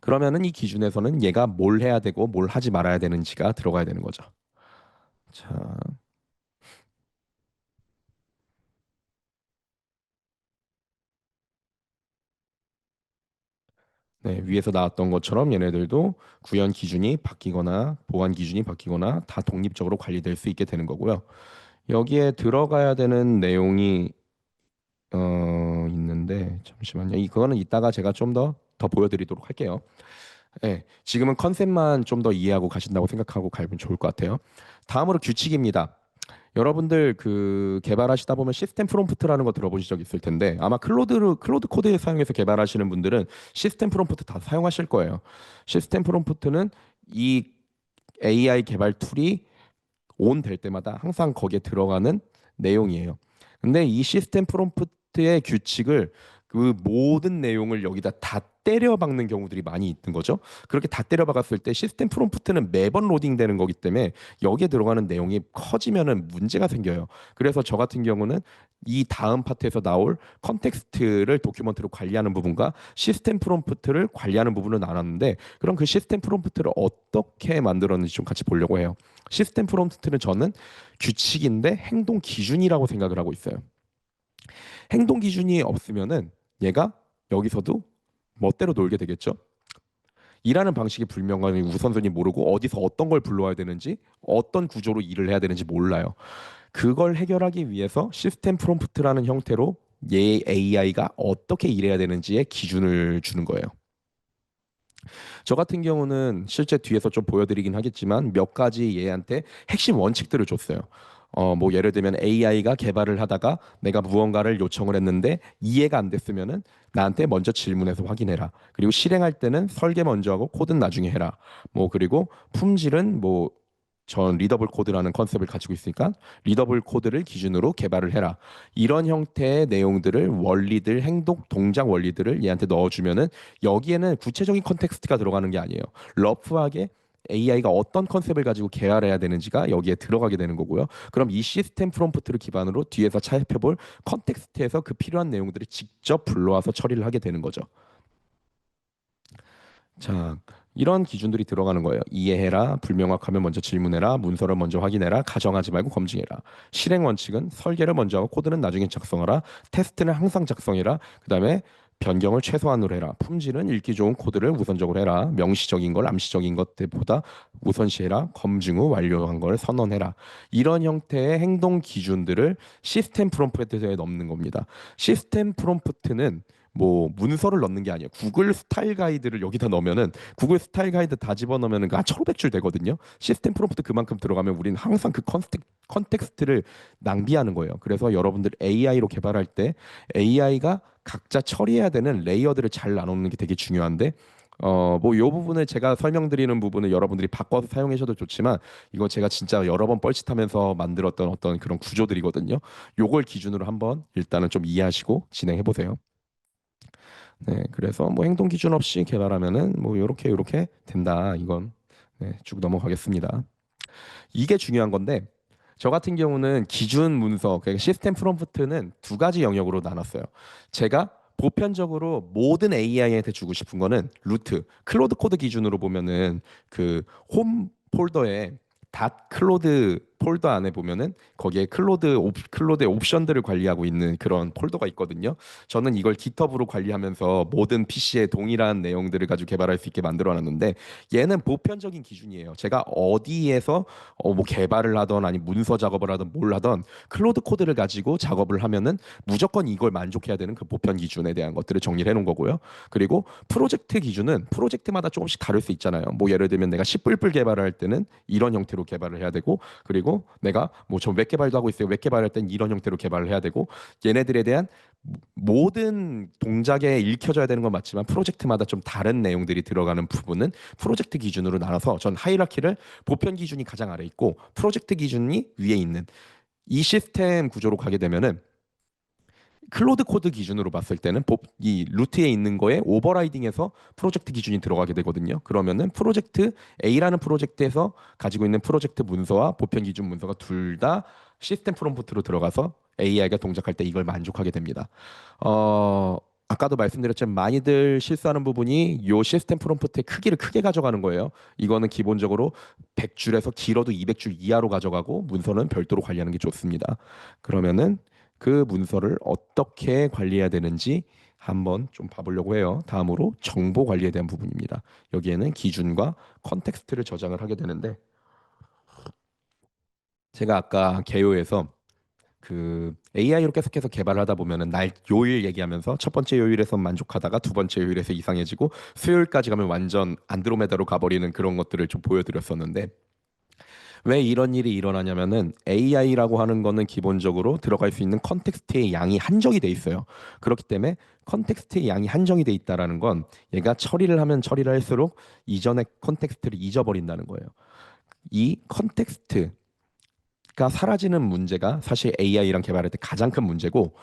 그러면은 이 기준에서는 얘가 뭘 해야 되고 뭘 하지 말아야 되는지가 들어가야 되는 거죠. 자, 네, 위에서 나왔던 것처럼 얘네들도 구현 기준이 바뀌거나 보안 기준이 바뀌거나 다 독립적으로 관리될 수 있게 되는 거고요. 여기에 들어가야 되는 내용이 있는데 잠시만요. 이거는 이따가 제가 좀 더 더 보여드리도록 할게요. 네, 지금은 컨셉만 좀 더 이해하고 가신다고 생각하고 가면 좋을 것 같아요. 다음으로 규칙입니다. 여러분들 그 개발하시다 보면 시스템 프롬프트라는 거 들어보신 적 있을 텐데 아마 클로드 코드 사용해서 개발하시는 분들은 시스템 프롬프트 다 사용하실 거예요. 시스템 프롬프트는 이 AI 개발 툴이 온 될 때마다 항상 거기에 들어가는 내용이에요. 근데 이 시스템 프롬프트의 규칙을 그 모든 내용을 여기다 다 때려 박는 경우들이 많이 있는 거죠. 그렇게 다 때려 박았을 때 시스템 프롬프트는 매번 로딩되는 거기 때문에 여기에 들어가는 내용이 커지면은 문제가 생겨요. 그래서 저 같은 경우는 이 다음 파트에서 나올 컨텍스트를 도큐먼트로 관리하는 부분과 시스템 프롬프트를 관리하는 부분을 나눴는데 그럼 그 시스템 프롬프트를 어떻게 만들었는지 좀 같이 보려고 해요. 시스템 프롬프트는 저는 규칙인데 행동 기준이라고 생각을 하고 있어요. 행동 기준이 없으면은 얘가 여기서도 멋대로 놀게 되겠죠. 일하는 방식이 불명하니 우선순위 모르고 어디서 어떤 걸 불러와야 되는지 어떤 구조로 일을 해야 되는지 몰라요. 그걸 해결하기 위해서 시스템 프롬프트라는 형태로 얘 AI가 어떻게 일해야 되는지의 기준을 주는 거예요. 저 같은 경우는 실제 뒤에서 좀 보여드리긴 하겠지만 몇 가지 얘한테 핵심 원칙들을 줬어요. 뭐 예를 들면 AI가 개발을 하다가 내가 무언가를 요청을 했는데 이해가 안 됐으면은 나한테 먼저 질문해서 확인해라. 그리고 실행할 때는 설계 먼저 하고 코드는 나중에 해라. 뭐 그리고 품질은 뭐 전 리더블 코드라는 컨셉을 가지고 있으니까 리더블 코드를 기준으로 개발을 해라. 이런 형태의 내용들을 원리들, 행동, 동작 원리들을 얘한테 넣어주면은 여기에는 구체적인 컨텍스트가 들어가는 게 아니에요. 러프하게 AI가 어떤 컨셉을 가지고 개발해야 되는지가 여기에 들어가게 되는 거고요. 그럼 이 시스템 프롬프트를 기반으로 뒤에서 살펴볼 컨텍스트에서 그 필요한 내용들을 직접 불러와서 처리를 하게 되는 거죠. 자, 이런 기준들이 들어가는 거예요. 이해해라, 불명확하면 먼저 질문해라, 문서를 먼저 확인해라, 가정하지 말고 검증해라. 실행 원칙은 설계를 먼저 하고 코드는 나중에 작성하라. 테스트는 항상 작성해라. 그다음에 변경을 최소한으로 해라. 품질은 읽기 좋은 코드를 우선적으로 해라. 명시적인 걸 암시적인 것들보다 우선시해라. 검증 후 완료한 걸 선언해라. 이런 형태의 행동 기준들을 시스템 프롬프트에 넣는 겁니다. 시스템 프롬프트는 뭐 문서를 넣는 게 아니에요. 구글 스타일 가이드를 여기다 넣으면은 구글 스타일 가이드 다 집어넣으면은 한 1,500줄 되거든요. 시스템 프롬프트 그만큼 들어가면 우리는 항상 그 컨텍스트를 낭비하는 거예요. 그래서 여러분들 AI로 개발할 때 AI가 각자 처리해야 되는 레이어들을 잘 나누는 게 되게 중요한데 뭐 요 부분을 제가 설명드리는 부분을 여러분들이 바꿔서 사용하셔도 좋지만 이거 제가 진짜 여러 번 뻘짓하면서 만들었던 어떤 그런 구조들이거든요. 요걸 기준으로 한번 일단은 좀 이해하시고 진행해 보세요. 네, 그래서 뭐 행동 기준 없이 개발하면은 뭐 요렇게 된다. 이건 네, 쭉 넘어가겠습니다. 이게 중요한 건데 저 같은 경우는 기준 문서, 그러니까 시스템 프롬프트는 두 가지 영역으로 나눴어요. 제가 보편적으로 모든 AI한테 주고 싶은 거는 루트, 클로드 코드 기준으로 보면은 그 홈 폴더에 닷 클로드 폴더 안에 보면은 거기에 클로드의 옵션들을 관리하고 있는 그런 폴더가 있거든요. 저는 이걸 GitHub으로 관리하면서 모든 PC에 동일한 내용들을 가지고 개발할 수 있게 만들어 놨는데 얘는 보편적인 기준이에요. 제가 어디에서 뭐 개발을 하던 아니 문서 작업을 하던 뭘 하던 클로드 코드를 가지고 작업을 하면은 무조건 이걸 만족해야 되는 그 보편 기준에 대한 것들을 정리를 해놓은 거고요. 그리고 프로젝트 기준은 프로젝트마다 조금씩 다를 수 있잖아요. 뭐 예를 들면 내가 C++ 개발을 할 때는 이런 형태로 개발을 해야 되고 그리고 내가 뭐 저 웹 개발도 하고 있어요. 웹 개발할 땐 이런 형태로 개발을 해야 되고 얘네들에 대한 모든 동작에 읽혀져야 되는 건 맞지만 프로젝트마다 좀 다른 내용들이 들어가는 부분은 프로젝트 기준으로 나눠서 전 하이라키를 보편 기준이 가장 아래 있고 프로젝트 기준이 위에 있는 이 시스템 구조로 가게 되면은 클로드 코드 기준으로 봤을 때는 이 루트에 있는 거에 오버라이딩해서 프로젝트 기준이 들어가게 되거든요. 그러면은 프로젝트 A라는 프로젝트에서 가지고 있는 프로젝트 문서와 보편 기준 문서가 둘 다 시스템 프롬프트로 들어가서 AI가 동작할 때 이걸 만족하게 됩니다. 어, 아까도 말씀드렸지만 많이들 실수하는 부분이 요 시스템 프롬프트의 크기를 크게 가져가는 거예요. 이거는 기본적으로 100줄에서 길어도 200줄 이하로 가져가고 문서는 별도로 관리하는 게 좋습니다. 그러면은 그 문서를 어떻게 관리해야 되는지 한번 좀 봐보려고 해요. 다음으로 정보 관리에 대한 부분입니다. 여기에는 기준과 컨텍스트를 저장을 하게 되는데 제가 아까 개요에서 그 AI로 계속해서 개발을 하다 보면은 날 요일 얘기하면서 첫 번째 요일에서 만족하다가 두 번째 요일에서 이상해지고 수요일까지 가면 완전 안드로메다로 가버리는 그런 것들을 좀 보여드렸었는데, 왜 이런 일이 일어나냐면은 AI라고 하는 거는 기본적으로 들어갈 수 있는 컨텍스트의 양이 한정이 돼 있어요. 그렇기 때문에 컨텍스트의 양이 한정이 돼 있다라는 건 얘가 처리를 하면 처리를 할수록 이전의 컨텍스트를 잊어버린다는 거예요. 이 컨텍스트가 사라지는 문제가 사실 AI랑 개발할 때 가장 큰 문제고,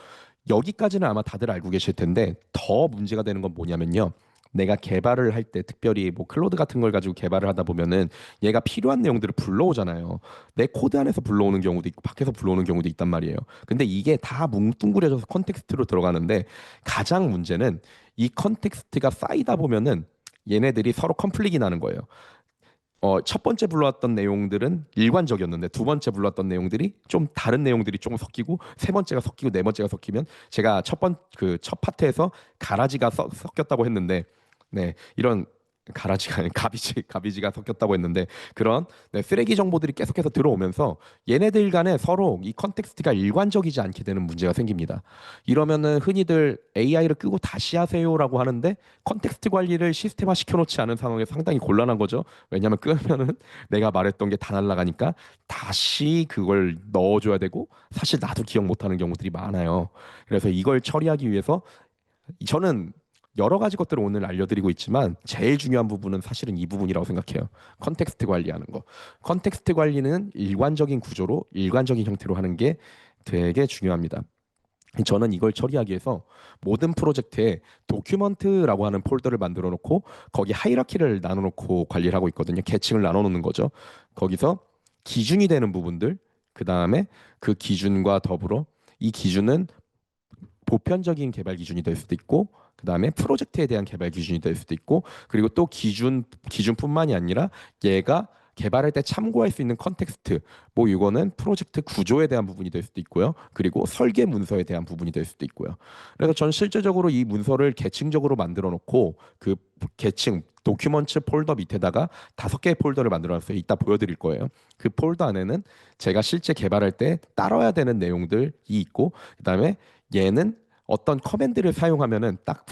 여기까지는 아마 다들 알고 계실 텐데 더 문제가 되는 건 뭐냐면요. 내가 개발을 할 때 특별히 뭐 클로드 같은 걸 가지고 개발을 하다 보면은 얘가 필요한 내용들을 불러오잖아요. 내 코드 안에서 불러오는 경우도 있고 밖에서 불러오는 경우도 있단 말이에요. 근데 이게 다 뭉뚱그려져서 컨텍스트로 들어가는데, 가장 문제는 이 컨텍스트가 쌓이다 보면은 얘네들이 서로 컨플릭이 나는 거예요. 첫 번째 불러왔던 내용들은 일관적이었는데 두 번째 불러왔던 내용들이 좀 다른 내용들이 조금 섞이고, 세 번째가 섞이고 네 번째가 섞이면, 제가 첫 파트에서 가라지가 섞였다고 했는데, 네, 이런 가라지가 아닌 가비지가 섞였다고 했는데, 그런 네, 쓰레기 정보들이 계속해서 들어오면서 얘네들 간에 서로 이 컨텍스트가 일관적이지 않게 되는 문제가 생깁니다. 이러면은 흔히들 AI를 끄고 다시 하세요라고 하는데, 컨텍스트 관리를 시스템화 시켜놓지 않은 상황에서 상당히 곤란한 거죠. 왜냐하면 끄면은 내가 말했던 게 다 날아가니까 다시 그걸 넣어줘야 되고, 사실 나도 기억 못하는 경우들이 많아요. 그래서 이걸 처리하기 위해서 저는 여러 가지 것들을 오늘 알려드리고 있지만 제일 중요한 부분은 사실은 이 부분이라고 생각해요. 컨텍스트 관리하는 거. 컨텍스트 관리는 일관적인 구조로 일관적인 형태로 하는 게 되게 중요합니다. 저는 이걸 처리하기 위해서 모든 프로젝트에 도큐먼트라고 하는 폴더를 만들어 놓고 거기 하이라키를 나눠 놓고 관리를 하고 있거든요. 계층을 나눠 놓는 거죠. 거기서 기준이 되는 부분들, 그다음에 그 기준과 더불어 이 기준은 보편적인 개발 기준이 될 수도 있고, 그다음에 프로젝트에 대한 개발 기준이 될 수도 있고, 그리고 또 기준뿐만이 아니라 얘가 개발할 때 참고할 수 있는 컨텍스트, 뭐 이거는 프로젝트 구조에 대한 부분이 될 수도 있고요. 그리고 설계 문서에 대한 부분이 될 수도 있고요. 그래서 전 실제적으로 이 문서를 계층적으로 만들어 놓고 그 계층 도큐먼트 폴더 밑에다가 5개의 폴더를 만들어 놨어요. 이따 보여드릴 거예요. 그 폴더 안에는 제가 실제 개발할 때 따라야 되는 내용들이 있고, 그다음에 얘는 어떤 커맨드를 사용하면은 딱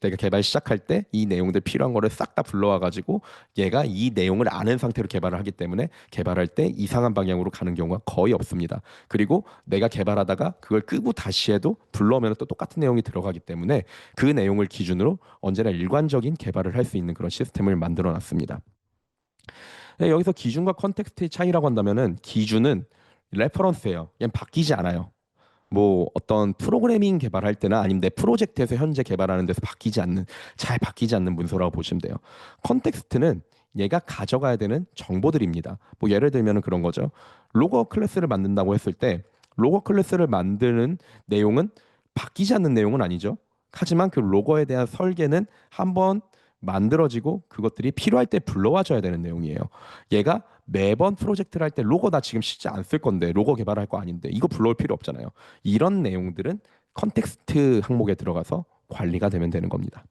내가 개발 시작할 때 이 내용들 필요한 거를 싹 다 불러와 가지고 얘가 이 내용을 아는 상태로 개발을 하기 때문에 개발할 때 이상한 방향으로 가는 경우가 거의 없습니다. 그리고 내가 개발하다가 그걸 끄고 다시 해도 불러오면 또 똑같은 내용이 들어가기 때문에 그 내용을 기준으로 언제나 일관적인 개발을 할 수 있는 그런 시스템을 만들어 놨습니다. 네, 여기서 기준과 컨텍스트의 차이라고 한다면은, 기준은 레퍼런스예요. 얘는 바뀌지 않아요. 뭐 어떤 프로그래밍 개발할 때나 아니면 내 프로젝트에서 현재 개발하는 데서 잘 바뀌지 않는 문서라고 보시면 돼요. 컨텍스트는 얘가 가져가야 되는 정보들입니다. 뭐 예를 들면 그런 거죠. 로거 클래스를 만든다고 했을 때 로거 클래스를 만드는 내용은 바뀌지 않는 내용은 아니죠. 하지만 그 로거에 대한 설계는 한번 만들어지고 그것들이 필요할 때 불러와 줘야 되는 내용이에요. 얘가 매번 프로젝트를 할 때 로고 나 지금 진짜 안 쓸 건데, 로고 개발할 거 아닌데 이거 불러올 필요 없잖아요. 이런 내용들은 컨텍스트 항목에 들어가서 관리가 되면 되는 겁니다.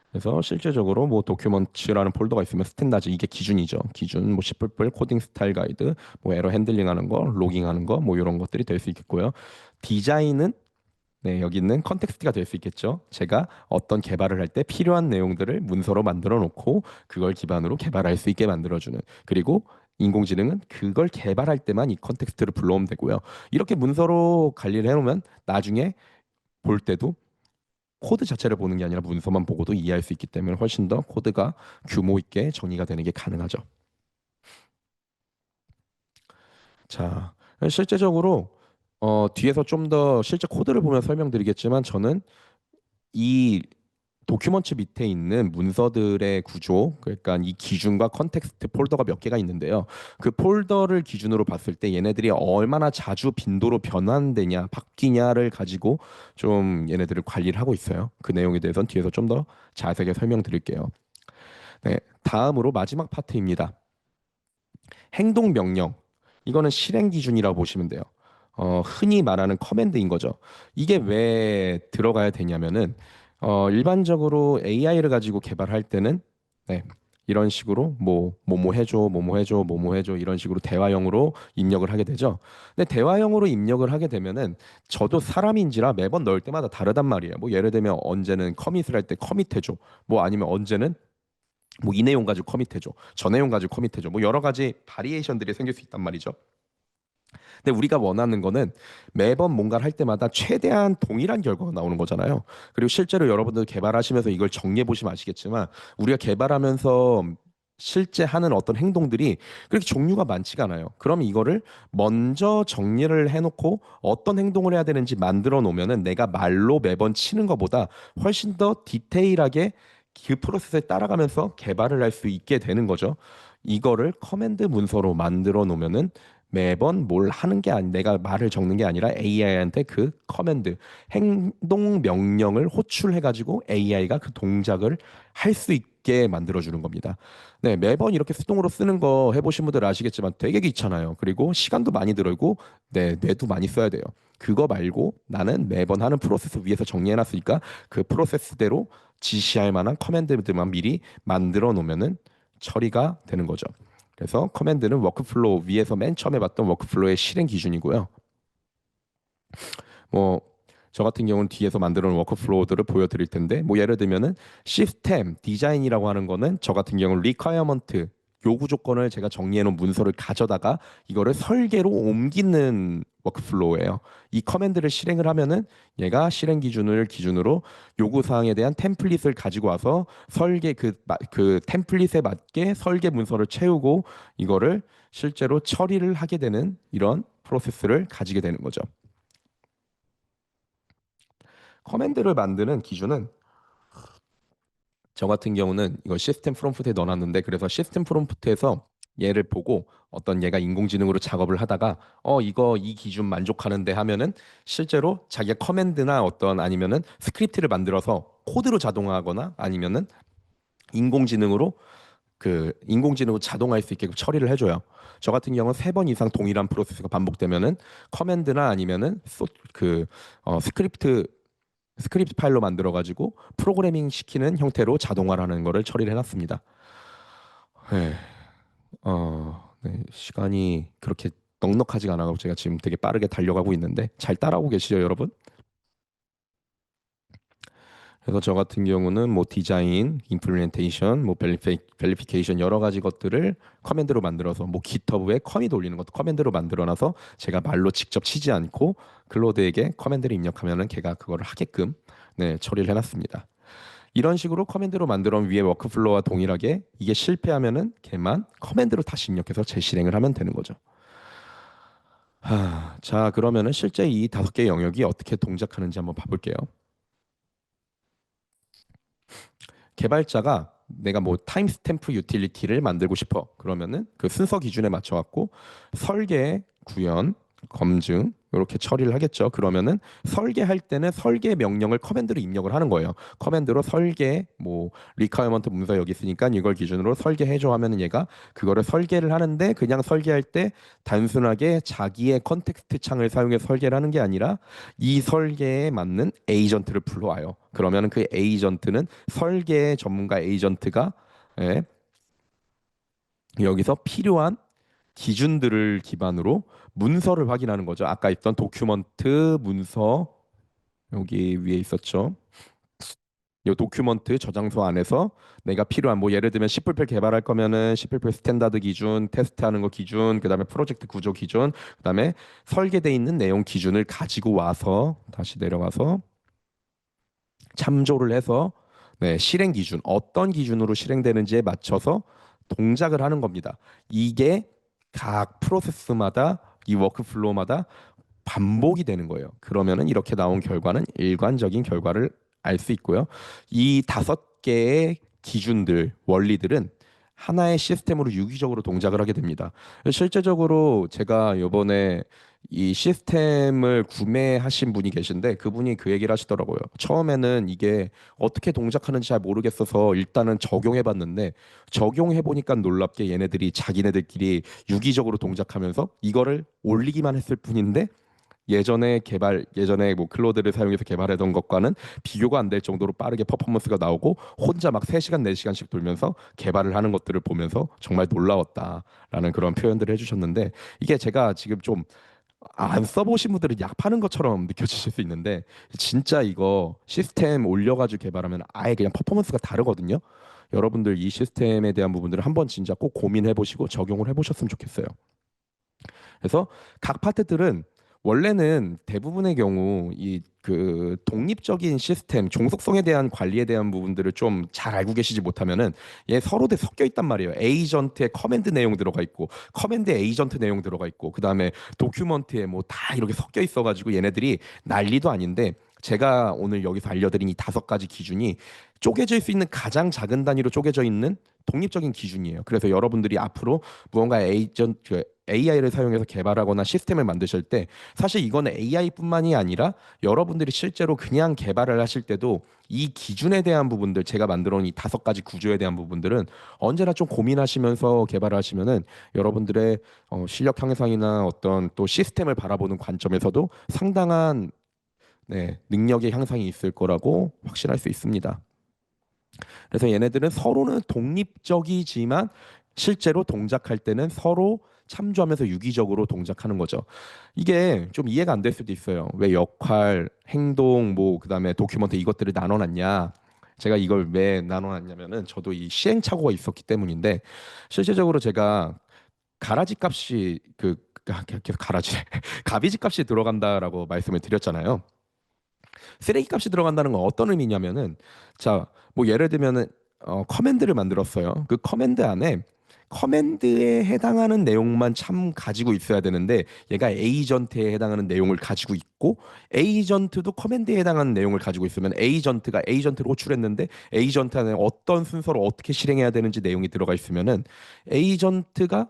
그래서 실제적으로 뭐 도큐먼트라는 폴더가 있으면 스탠다드, 이게 기준이죠. 기준 뭐 C++ 코딩 스타일 가이드, 뭐 에러 핸들링하는 거, 로깅하는 거, 뭐 이런 것들이 될 수 있겠고요. 디자인은 네, 여기 있는 컨텍스트가 될 수 있겠죠. 제가 어떤 개발을 할 때 필요한 내용들을 문서로 만들어 놓고 그걸 기반으로 개발할 수 있게 만들어주는. 그리고 인공지능은 그걸 개발할 때만 이 컨텍스트를 불러오면 되고요. 이렇게 문서로 관리를 해놓으면 나중에 볼 때도 코드 자체를 보는 게 아니라 문서만 보고도 이해할 수 있기 때문에 훨씬 더 코드가 규모 있게 정의가 되는 게 가능하죠. 자, 실제적으로 뒤에서 좀 더 실제 코드를 보면 설명드리겠지만, 저는 이 도큐먼트 밑에 있는 문서들의 구조, 그러니까 이 기준과 컨텍스트 폴더가 몇 개가 있는데요. 그 폴더를 기준으로 봤을 때 얘네들이 얼마나 자주 빈도로 변환되냐, 바뀌냐를 가지고 좀 얘네들을 관리를 하고 있어요. 그 내용에 대해서는 뒤에서 좀 더 자세하게 설명드릴게요. 네, 다음으로 마지막 파트입니다. 행동 명령. 이거는 실행 기준이라고 보시면 돼요. 흔히 말하는 커맨드인 거죠. 이게 왜 들어가야 되냐면은 일반적으로 AI를 가지고 개발할 때는 네, 이런 식으로 뭐뭐 해줘, 뭐뭐 해줘, 뭐뭐 해줘 이런 식으로 대화형으로 입력을 하게 되죠. 근데 대화형으로 입력을 하게 되면은 저도 사람인지라 매번 넣을 때마다 다르단 말이에요. 뭐 예를 들면 언제는 커밋을 할 때 커밋해줘. 뭐 아니면 언제는 뭐 이 내용 가지고 커밋해줘. 저 내용 가지고 커밋해줘. 뭐 여러 가지 바리에이션들이 생길 수 있단 말이죠. 근데 우리가 원하는 거는 매번 뭔가를 할 때마다 최대한 동일한 결과가 나오는 거잖아요. 그리고 실제로 여러분들 개발하시면서 이걸 정리해 보시면 아시겠지만 우리가 개발하면서 실제 하는 어떤 행동들이 그렇게 종류가 많지가 않아요. 그럼 이거를 먼저 정리를 해놓고 어떤 행동을 해야 되는지 만들어 놓으면은 내가 말로 매번 치는 것보다 훨씬 더 디테일하게 그 프로세스에 따라가면서 개발을 할 수 있게 되는 거죠. 이거를 커맨드 문서로 만들어 놓으면은 매번 뭘 하는 게 아니 내가 말을 적는 게 아니라 AI한테 그 커맨드 행동 명령을 호출해 가지고 AI가 그 동작을 할 수 있게 만들어 주는 겁니다. 네, 매번 이렇게 수동으로 쓰는 거 해보신 분들 아시겠지만 되게 귀찮아요. 그리고 시간도 많이 들고 네, 뇌도 많이 써야 돼요. 그거 말고 나는 매번 하는 프로세스 위에서 정리해 놨으니까 그 프로세스대로 지시할 만한 커맨드들만 미리 만들어 놓으면은 처리가 되는 거죠. 그래서 커맨드는 워크플로우 위에서 맨 처음에 봤던 워크플로우의 실행 기준이고요. 뭐 저 같은 경우는 뒤에서 만들어 놓은 워크플로우들을 보여드릴 텐데 뭐 예를 들면은 시스템 디자인이라고 하는 거는 저 같은 경우는 리퀘어먼트 요구 조건을 제가 정리해 놓은 문서를 가져다가 이거를 설계로 옮기는 워크플로우예요. 이 커맨드를 실행을 하면은 얘가 실행 기준을 기준으로 요구 사항에 대한 템플릿을 가지고 와서 설계 그 템플릿에 맞게 설계 문서를 채우고 이거를 실제로 처리를 하게 되는 이런 프로세스를 가지게 되는 거죠. 커맨드를 만드는 기준은 저 같은 경우는 이거 시스템 프롬프트에 넣어놨는데 그래서 시스템 프롬프트에서 얘를 보고 어떤 얘가 인공지능으로 작업을 하다가 이거 이 기준 만족하는데 하면은 실제로 자기가 커맨드나 어떤 아니면은 스크립트를 만들어서 코드로 자동화하거나 아니면은 인공지능으로 인공지능으로 자동화할 수 있게 처리를 해줘요. 저 같은 경우는 3번 이상 동일한 프로세스가 반복되면은 커맨드나 아니면은 스크립트 파일로 만들어 가지고 프로그래밍 시키는 형태로 자동화라는 거를 처리를 해놨습니다. 네, 네, 시간이 그렇게 넉넉하지가 않아서 제가 지금 되게 빠르게 달려가고 있는데 잘 따라오고 계시죠, 여러분? 그래서 저 같은 경우는 뭐 디자인, 임플리멘테이션, 뭐 벨리피케이션 여러 가지 것들을 커맨드로 만들어서 뭐 깃허브에 커밋 올리는 것도 커맨드로 만들어놔서 제가 말로 직접 치지 않고 클로드에게 커맨드를 입력하면은 걔가 그거를 하게끔 네, 처리를 해놨습니다. 이런 식으로 커맨드로 만들어 놓은 위에 워크플로우와 동일하게 이게 실패하면은 걔만 커맨드로 다시 입력해서 재실행을 하면 되는 거죠. 자, 그러면은 실제 이 5개 영역이 어떻게 동작하는지 한번 봐볼게요. 개발자가 내가 뭐 타임스탬프 유틸리티를 만들고 싶어. 그러면은 그 순서 기준에 맞춰 갖고 설계, 구현, 검증 이렇게 처리를 하겠죠. 그러면은 설계할 때는 설계 명령을 커맨드로 입력을 하는 거예요. 커맨드로 설계 뭐 리퀘어먼트 문서 여기 있으니까 이걸 기준으로 설계해 줘 하면은 얘가 그거를 설계를 하는데 그냥 설계할 때 단순하게 자기의 컨텍스트 창을 사용해서 설계를 하는 게 아니라 이 설계에 맞는 에이전트를 불러와요. 그러면 그 에이전트는 설계 전문가 에이전트가 예, 여기서 필요한 기준들을 기반으로 문서를 확인하는 거죠. 아까 있던 도큐먼트 문서 여기 위에 있었죠. 이 도큐먼트 저장소 안에서 내가 필요한 뭐 예를 들면 C++ 개발할 거면은 C++ 스탠다드 기준, 테스트하는 거 기준, 그다음에 프로젝트 구조 기준, 그다음에 설계돼 있는 내용 기준을 가지고 와서 다시 내려가서 참조를 해서 네, 실행 기준 어떤 기준으로 실행되는지에 맞춰서 동작을 하는 겁니다. 이게 각 프로세스마다 이 워크플로우마다 반복이 되는 거예요. 그러면은 이렇게 나온 결과는 일관적인 결과를 알 수 있고요. 이 5개의 기준들, 원리들은 하나의 시스템으로 유기적으로 동작을 하게 됩니다. 실제적으로 제가 이번에 이 시스템을 구매하신 분이 계신데 그분이 그 얘기를 하시더라고요. 처음에는 이게 어떻게 동작하는지 잘 모르겠어서 일단은 적용해 봤는데 적용해 보니까 놀랍게 얘네들이 자기네들끼리 유기적으로 동작하면서 이거를 올리기만 했을 뿐인데 예전에 뭐 클로드를 사용해서 개발하던 것과는 비교가 안 될 정도로 빠르게 퍼포먼스가 나오고 혼자 막 3시간 4시간씩 돌면서 개발을 하는 것들을 보면서 정말 놀라웠다라는 그런 표현들을 해주셨는데, 이게 제가 지금 좀 안 써보신 분들은 약 파는 것처럼 느껴지실 수 있는데, 진짜 이거 시스템 올려가지고 개발하면 아예 그냥 퍼포먼스가 다르거든요. 여러분들 이 시스템에 대한 부분들을 한번 진짜 꼭 고민해 보시고 적용을 해 보셨으면 좋겠어요. 그래서 각 파트들은 원래는 대부분의 경우 이 그 독립적인 시스템, 종속성에 대한 관리에 대한 부분들을 좀 잘 알고 계시지 못하면은 얘 서로 다 섞여 있단 말이에요. 에이전트에 커맨드 내용 들어가 있고, 커맨드에 에이전트 내용 들어가 있고, 그다음에 도큐먼트에 뭐 다 이렇게 섞여 있어가지고 얘네들이 난리도 아닌데, 제가 오늘 여기서 알려드린 이 5가지 기준이 쪼개질 수 있는 가장 작은 단위로 쪼개져 있는 독립적인 기준이에요. 그래서 여러분들이 앞으로 무언가 AI를 사용해서 개발하거나 시스템을 만드실 때, 사실 이거는 AI뿐만이 아니라 여러분들이 실제로 그냥 개발을 하실 때도 이 기준에 대한 부분들, 제가 만들어 놓은 이 5가지 구조에 대한 부분들은 언제나 좀 고민하시면서 개발을 하시면은 여러분들의 실력 향상이나 어떤 또 시스템을 바라보는 관점에서도 상당한, 네, 능력의 향상이 있을 거라고 확신할 수 있습니다. 그래서 얘네들은 서로는 독립적이지만 실제로 동작할 때는 서로 참조하면서 유기적으로 동작하는 거죠. 이게 좀 이해가 안 될 수도 있어요. 왜 역할, 행동, 뭐 그다음에 도큐먼트 이것들을 나눠놨냐? 제가 이걸 왜 나눠놨냐면은 저도 이 시행착오가 있었기 때문인데, 실제적으로 제가 가라지 값이 계속 가라지 가비지 값이 들어간다라고 말씀을 드렸잖아요. 쓰레기 값이 들어간다는 건 어떤 의미냐면은, 자, 뭐 예를 들면은 커맨드를 만들었어요. 그 커맨드 안에 커맨드에 해당하는 내용만 참 가지고 있어야 되는데, 얘가 에이전트에 해당하는 내용을 가지고 있고, 에이전트도 커맨드에 해당하는 내용을 가지고 있으면 에이전트가 에이전트를 호출했는데 에이전트 안에 어떤 순서로 어떻게 실행해야 되는지 내용이 들어가 있으면은 에이전트가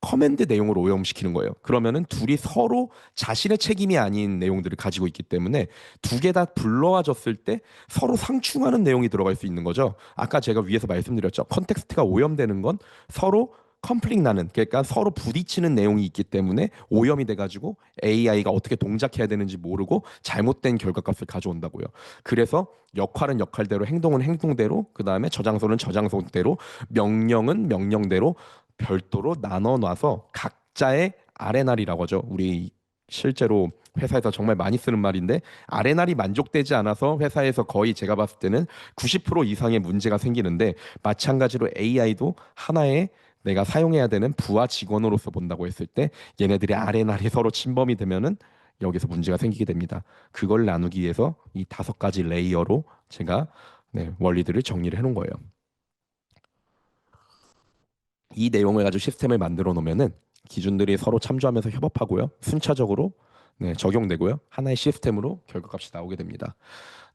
커맨드 내용을 오염시키는 거예요. 그러면은 둘이 서로 자신의 책임이 아닌 내용들을 가지고 있기 때문에 두 개 다 불러와졌을 때 서로 상충하는 내용이 들어갈 수 있는 거죠. 아까 제가 위에서 말씀드렸죠. 컨텍스트가 오염되는 건 서로 컴플릭 나는, 그러니까 서로 부딪히는 내용이 있기 때문에 오염이 돼가지고 AI가 어떻게 동작해야 되는지 모르고 잘못된 결과값을 가져온다고요. 그래서 역할은 역할대로, 행동은 행동대로, 그 다음에 저장소는 저장소대로, 명령은 명령대로 별도로 나눠 놔서 각자의 아레나리라고 하죠. 우리 실제로 회사에서 정말 많이 쓰는 말인데, 아레날이 만족되지 않아서 회사에서 거의 제가 봤을 때는 90% 이상의 문제가 생기는데, 마찬가지로 AI도 하나의 내가 사용해야 되는 부하 직원으로서 본다고 했을 때 얘네들이 아레날이 서로 침범이 되면은 여기서 문제가 생기게 됩니다. 그걸 나누기 위해서 이 5가지 레이어로 제가, 네, 원리들을 정리를 해놓은 거예요. 이 내용을 가지고 시스템을 만들어 놓으면은 기준들이 서로 참조하면서 협업하고요. 순차적으로, 네, 적용되고요. 하나의 시스템으로 결과값이 나오게 됩니다.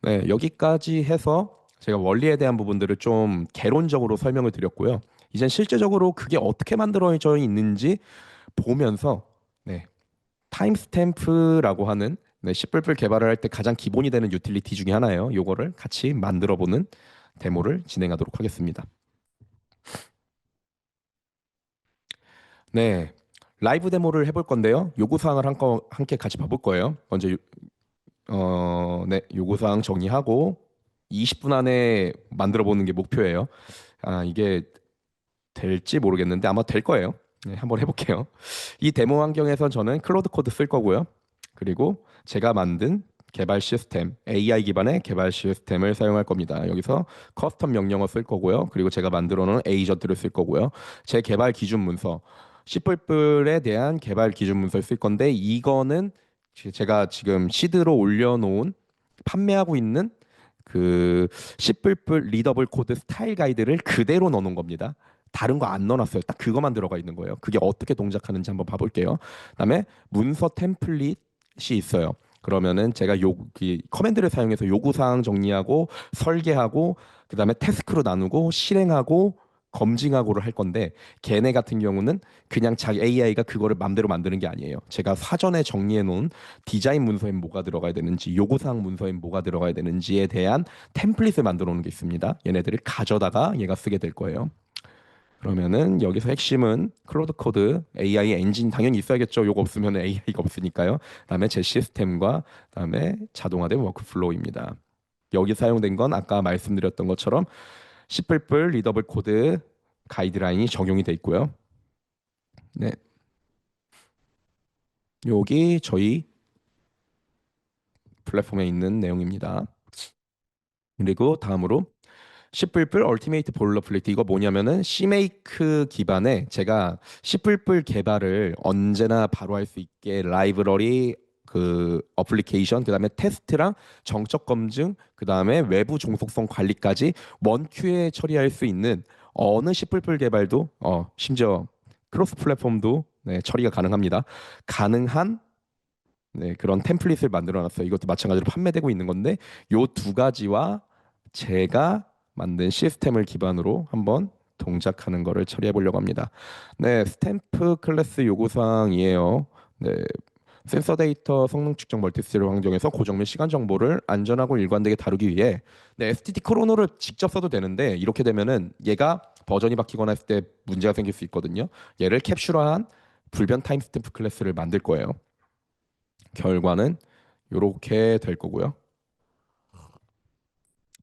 네, 여기까지 해서 제가 원리에 대한 부분들을 좀 개론적으로 설명을 드렸고요. 이젠 실제적으로 그게 어떻게 만들어져 있는지 보면서, 네, 타임스탬프라고 하는, 네, C++ 개발을 할 때 가장 기본이 되는 유틸리티 중에 하나예요. 요거를 같이 만들어 보는 데모를 진행하도록 하겠습니다. 네, 라이브 데모를 해볼 건데요. 요구사항을 함께 같이 봐볼 거예요. 먼저 네, 요구사항 정리하고 20분 안에 만들어 보는 게 목표예요. 아, 이게 될지 모르겠는데 아마 될 거예요. 네, 한번 해볼게요. 이 데모 환경에선 저는 클로드 코드 쓸 거고요. 그리고 제가 만든 개발 시스템, AI 기반의 개발 시스템을 사용할 겁니다. 여기서 커스텀 명령어 쓸 거고요. 그리고 제가 만들어 놓은 에이전트를 쓸 거고요. 제 개발 기준 문서, C++에 대한 개발 기준 문서를 쓸 건데, 이거는 제가 지금 시드로 올려놓은, 판매하고 있는 그 C++ 리더블 코드 스타일 가이드를 그대로 넣어놓은 겁니다. 다른 거 안 넣어놨어요. 딱 그것만 들어가 있는 거예요. 그게 어떻게 동작하는지 한번 봐볼게요. 그다음에 문서 템플릿이 있어요. 그러면은 제가 커맨드를 사용해서 요구사항 정리하고 설계하고, 그다음에 태스크로 나누고 실행하고 검증하고를 할 건데, 걔네 같은 경우는 그냥 자기 AI가 그거를 맘대로 만드는 게 아니에요. 제가 사전에 정리해 놓은 디자인 문서에 뭐가 들어가야 되는지, 요구사항 문서에 뭐가 들어가야 되는지에 대한 템플릿을 만들어 놓은 게 있습니다. 얘네들을 가져다가 얘가 쓰게 될 거예요. 그러면은 여기서 핵심은 클로드 코드 AI 엔진 당연히 있어야겠죠. 요거 없으면 AI가 없으니까요. 그다음에 제 시스템과 그다음에 자동화된 워크플로우입니다. 여기 사용된 건 아까 말씀드렸던 것처럼 C++ 리더블 코드 가이드라인이 적용이 돼 있고요. 네, 여기 저희 플랫폼에 있는 내용입니다. 그리고 다음으로 C++ 얼티메이트 보일러플레이트 이거 뭐냐면은 CMake 기반의 제가 C++ 개발을 언제나 바로 할 수 있게 라이브러리 그 어플리케이션 그다음에 테스트랑 정적 검증 그다음에 외부 종속성 관리까지 원큐에 처리할 수 있는 어느 C++ 개발도 심지어 크로스 플랫폼도 네, 처리가 가능합니다. 가능한 네, 그런 템플릿을 만들어 놨어요. 이것도 마찬가지로 판매되고 있는 건데 요 두 가지와 제가 만든 시스템을 기반으로 한번 동작하는 거를 처리해 보려고 합니다. 네, 스탬프 클래스 요구사항이에요. 네, 센서 데이터 성능 측정 멀티스를 환경에서 고정 및 시간 정보를 안전하고 일관되게 다루기 위해 네, STT 크로노를 직접 써도 되는데 이렇게 되면은 얘가 버전이 바뀌거나 했을 때 문제가 생길 수 있거든요. 얘를 캡슐화한 불변 타임스탬프 클래스를 만들 거예요. 결과는 이렇게 될 거고요.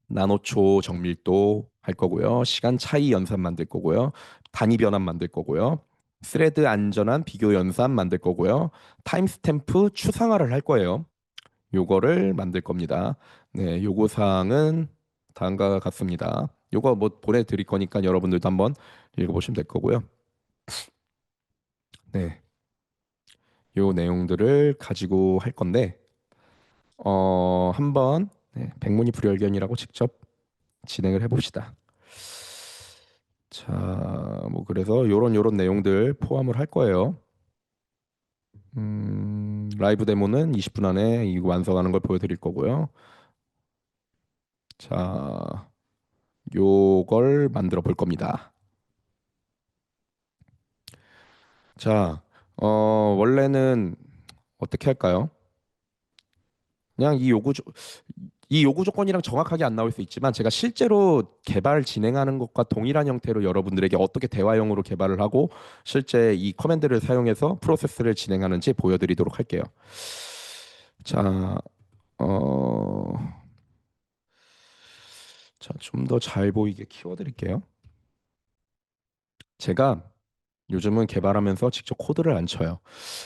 나노초 정밀도 할 거고요. 시간 차이 연산 만들 거고요. 단위 변환 만들 거고요. 스레드 안전한 비교 연산 만들 거고요. 타임스탬프 추상화를 할 거예요. 요거를 만들 겁니다. 네, 요구 사항은 다음과 같습니다. 요거 뭐 보내드릴 거니까 여러분들도 한번 읽어보시면 될 거고요. 네, 요 내용들을 가지고 할 건데 한번 네, 백문이 불여일견이라고 직접 진행을 해봅시다. 자, 뭐 그래서 요런 내용들 포함을 할 거예요. 라이브 데모는 20분 안에 이거 완성하는 걸 보여드릴 거고요. 자, 요걸 만들어 볼 겁니다. 자, 원래는 어떻게 할까요? 그냥 이 요구 조건이랑 정확하게 안 나올 수 있지만 제가 실제로 개발 진행하는 것과 동일한 형태로 여러분들에게 어떻게 대화형으로 개발을 하고 실제 이 커맨드를 사용해서 프로세스를 진행하는지 보여드리도록 할게요. 자, 어, 자, 좀 더 잘 보이게 키워드릴게요. 제가 요즘은 개발하면서 직접 코드를 안 쳐요.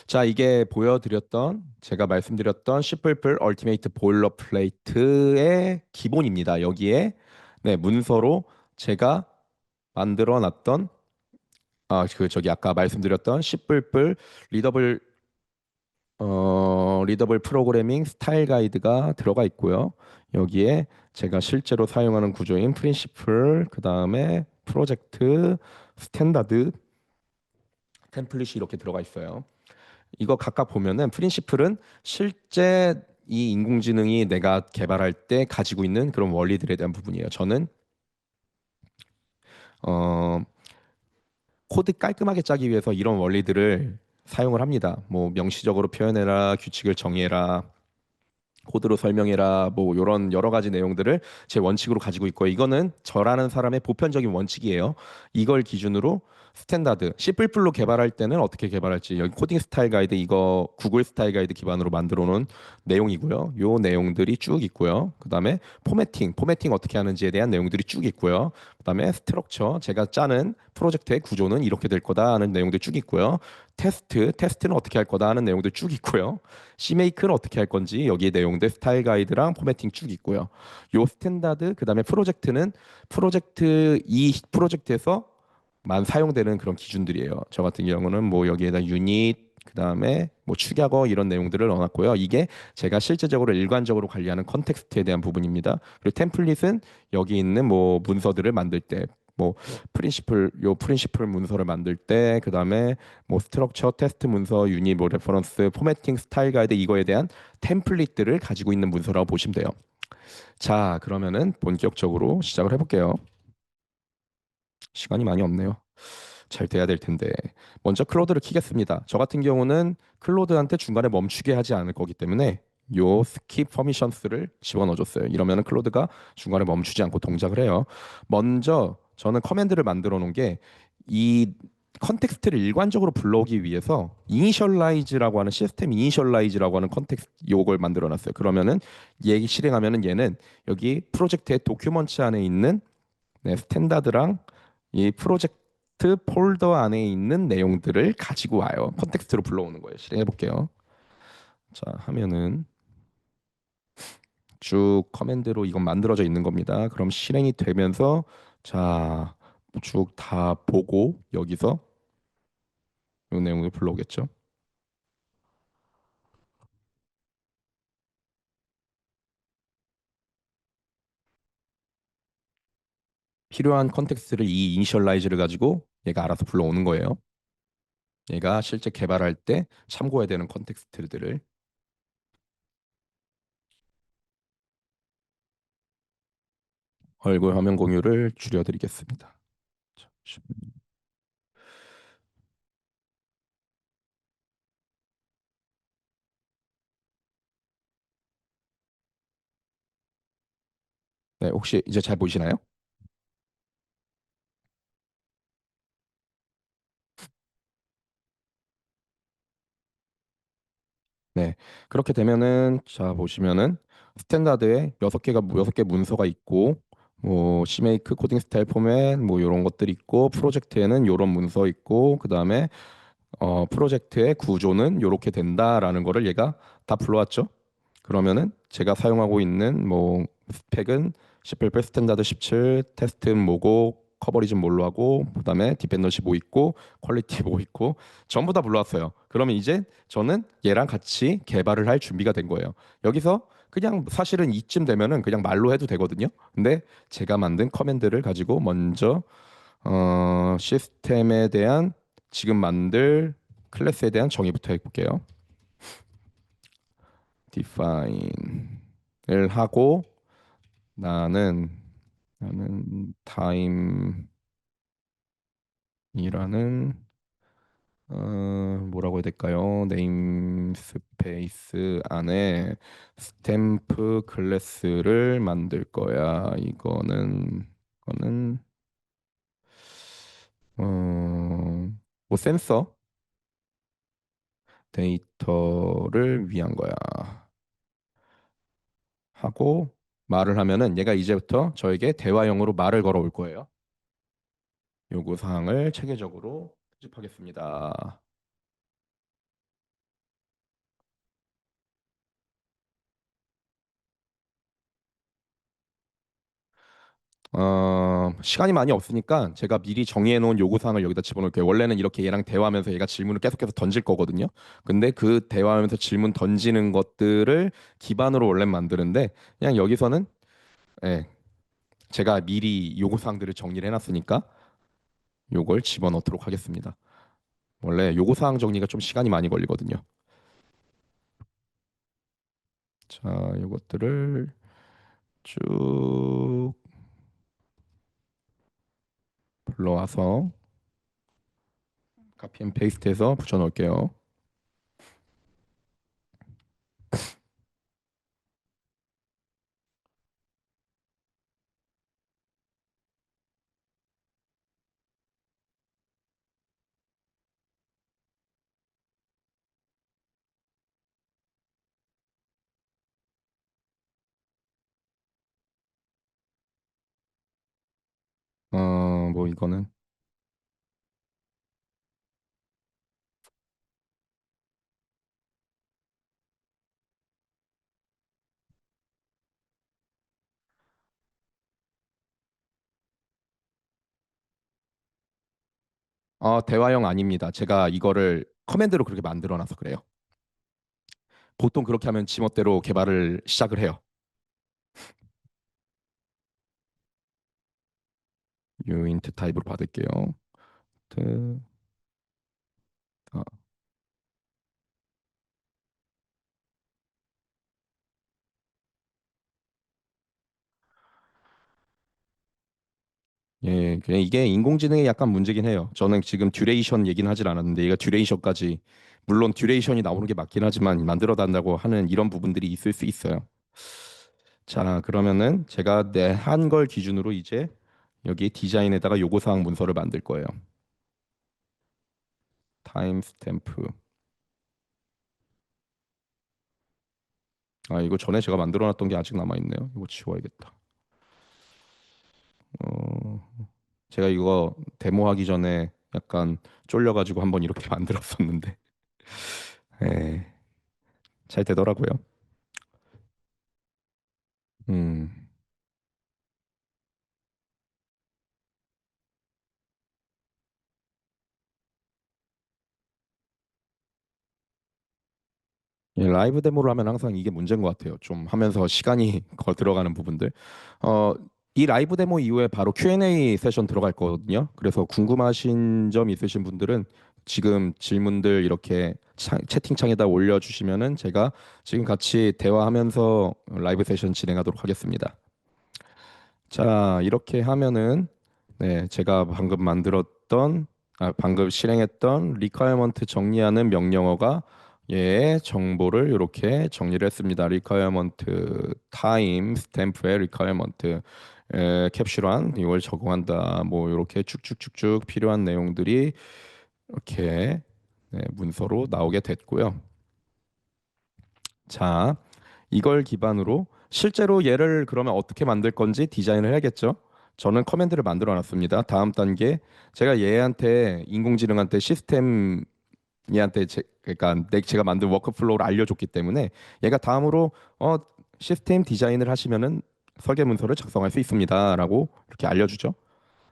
자, 이게 보여드렸던 제가 말씀드렸던 C++ 얼티메이트 보일러플레이트의 기본입니다. 여기에 네, 문서로 제가 만들어 놨던 그 저기 아까 말씀드렸던 C++ 리더블 리더블 프로그래밍 스타일 가이드가 들어가 있고요. 여기에 제가 실제로 사용하는 구조인 프린시플, 그다음에 프로젝트, 스탠다드, 템플릿이 이렇게 들어가 있어요. 이거 각각 보면은 프린시플은 실제 이 인공지능이 내가 개발할 때 가지고 있는 그런 원리들에 대한 부분이에요. 저는 어, 코드 깔끔하게 짜기 위해서 이런 원리들을 사용을 합니다. 뭐 명시적으로 표현해라, 규칙을 정의해라, 코드로 설명해라 뭐 이런 여러 가지 내용들을 제 원칙으로 가지고 있고요. 이거는 저라는 사람의 보편적인 원칙이에요. 이걸 기준으로 스탠다드 C++로 개발할 때는 어떻게 개발할지 여기 코딩 스타일 가이드 이거 구글 스타일 가이드 기반으로 만들어 놓은 내용이고요. 요 내용들이 쭉 있고요. 그다음에 포매팅 어떻게 하는지에 대한 내용들이 쭉 있고요. 그다음에 스트럭처 제가 짜는 프로젝트의 구조는 이렇게 될 거다 하는 내용들 쭉 있고요. 테스트는 어떻게 할 거다 하는 내용들 쭉 있고요. Cmake는 어떻게 할 건지 여기에 내용들 스타일 가이드랑 포매팅 쭉 있고요. 요 스탠다드 그다음에 프로젝트는 이 프로젝트에서만 사용되는 그런 기준들이에요. 저 같은 경우는 뭐 여기에다 유닛 그다음에 뭐 축약어 이런 내용들을 넣어놨고요. 이게 제가 실제적으로 일관적으로 관리하는 컨텍스트에 대한 부분입니다. 그리고 템플릿은 여기 있는 뭐 문서들을 만들 때 뭐 프린시플 문서를 만들 때 그다음에 뭐 스트럭처, 테스트 문서, 유닛, 뭐 레퍼런스, 포매팅, 스타일 가이드 이거에 대한 템플릿들을 가지고 있는 문서라고 보시면 돼요. 자, 그러면은 본격적으로 시작을 해볼게요. 시간이 많이 없네요. 잘 돼야 될 텐데. 먼저 클로드를 키겠습니다. 저 같은 경우는 클로드한테 중간에 멈추게 하지 않을 거기 때문에 요 스킵 퍼미션스를 집어넣어줬어요. 이러면은 클로드가 중간에 멈추지 않고 동작을 해요. 먼저 저는 커맨드를 만들어 놓은 게 이 컨텍스트를 일관적으로 불러오기 위해서 이니셜라이즈라고 하는 시스템 이니셜라이즈라고 하는 컨텍스트 요걸 만들어 놨어요. 그러면은 얘 실행하면은 얘는 여기 프로젝트의 도큐먼트 안에 있는 네, 스탠다드랑 이 프로젝트 폴더 안에 있는 내용들을 가지고 와요. 컨텍스트로 불러오는 거예요. 실행해 볼게요. 자, 하면은 쭉 커맨드로 이건 만들어져 있는 겁니다. 그럼 실행이 되면서 자, 쭉 다 보고 여기서 이 내용을 불러오겠죠. 필요한 컨텍스트를 이 이니셜라이즈를 가지고 얘가 알아서 불러오는 거예요. 얘가 실제 개발할 때 참고해야 되는 컨텍스트들을 얼굴 화면 공유를 줄여드리겠습니다. 네, 혹시 이제 잘 보이시나요? 네. 그렇게 되면은 자 보시면은 스탠다드에 여섯 개 문서가 있고 뭐 CMake 코딩 스타일 포맷 뭐 이런 것들이 있고 프로젝트에는 이런 문서 있고 그다음에 프로젝트의 구조는 이렇게 된다라는 거를 얘가 다 불러왔죠. 그러면은 제가 사용하고 있는 뭐 스펙은 C++ 스탠다드 17 테스트 뭐고 커버리지 뭘로 하고 그다음에 디펜던시 뭐 있고 퀄리티 뭐 있고 전부 다 불러왔어요. 그러면 이제 저는 얘랑 같이 개발을 할 준비가 된 거예요. 여기서 그냥 사실은 이쯤 되면은 그냥 말로 해도 되거든요. 근데 제가 만든 커맨드를 가지고 먼저 시스템에 대한 지금 만들 클래스에 대한 정의부터 해볼게요. define을 하고 나는 time이라는 뭐라고 해야 될까요? 네임스페이스 안에 스탬프 클래스를 만들 거야. 이거는 뭐 센서 데이터를 위한 거야. 하고 말을 하면은 얘가 이제부터 저에게 대화형으로 말을 걸어올 거예요. 요구 사항을 체계적으로 수집하겠습니다. 시간이 많이 없으니까 제가 미리 정의해 놓은 요구 사항을 여기다 집어넣을게요. 원래는 이렇게 얘랑 대화하면서 얘가 질문을 계속해서 던질 거거든요. 근데 그 대화하면서 질문 던지는 것들을 기반으로 원래 만드는데 그냥 여기서는 예, 제가 미리 요구 사항들을 정리를 해놨으니까 요걸 집어넣도록 하겠습니다. 원래 요구 사항 정리가 좀 시간이 많이 걸리거든요. 자, 요것들을 쭉 불러와서 카피 앤 페이스트해서 붙여 넣을게요. 뭐 이거는 대화형 아닙니다. 제가 이거를 커맨드로 그렇게 만들어 놔서 그래요. 보통 그렇게 하면 지멋대로 개발을 시작을 해요. 유인트 타입으로 받을게요. 트, 아, 예, 그냥 이게 인공지능의 약간 문제긴 해요. 저는 지금 듀레이션 얘기는 하질 않았는데 얘가 듀레이션까지 물론 듀레이션이 나오는 게 맞긴 하지만 만들어 달라고 하는 이런 부분들이 있을 수 있어요. 자, 그러면은 제가 내 한 걸 기준으로 이제 여기 디자인에다가 요구사항 문서를 만들 거예요. 타임 스탬프. 아, 이거 전에 제가 만들어 놨던 게 아직 남아 있네요. 이거 지워야겠다. 어, 제가 이거 데모하기 전에 약간 쫄려가지고 한번 이렇게 만들었었는데, 예, 잘 되더라고요. 음. 예, 라이브 데모를 하면 항상 이게 문제인 것 같아요. 좀 하면서 시간이 거 들어가는 부분들. 어, 이 라이브 데모 이후에 바로 Q&A 세션 들어갈 거거든요. 그래서 궁금하신 점 있으신 분들은 지금 질문들 이렇게 채팅창에다 올려주시면은 제가 지금 같이 대화하면서 라이브 세션 진행하도록 하겠습니다. 자, 이렇게 하면은 네, 제가 방금 방금 실행했던 requirement 정리하는 명령어가 얘의 정보를 이렇게 정리를 했습니다. requirement time 스탬프의 requirement 캡슐한 이걸 적용한다. 뭐 이렇게 쭉쭉쭉쭉 필요한 내용들이 이렇게 네, 문서로 나오게 됐고요. 자, 이걸 기반으로 실제로 얘를 그러면 어떻게 만들 건지 디자인을 해야겠죠. 저는 커맨드를 만들어 놨습니다. 다음 단계 제가 얘한테 인공지능한테 시스템 얘한테 그러니까 제가 만든 워크플로우를 알려줬기 때문에 얘가 다음으로 시스템 디자인을 하시면은 설계 문서를 작성할 수 있습니다라고 이렇게 알려주죠.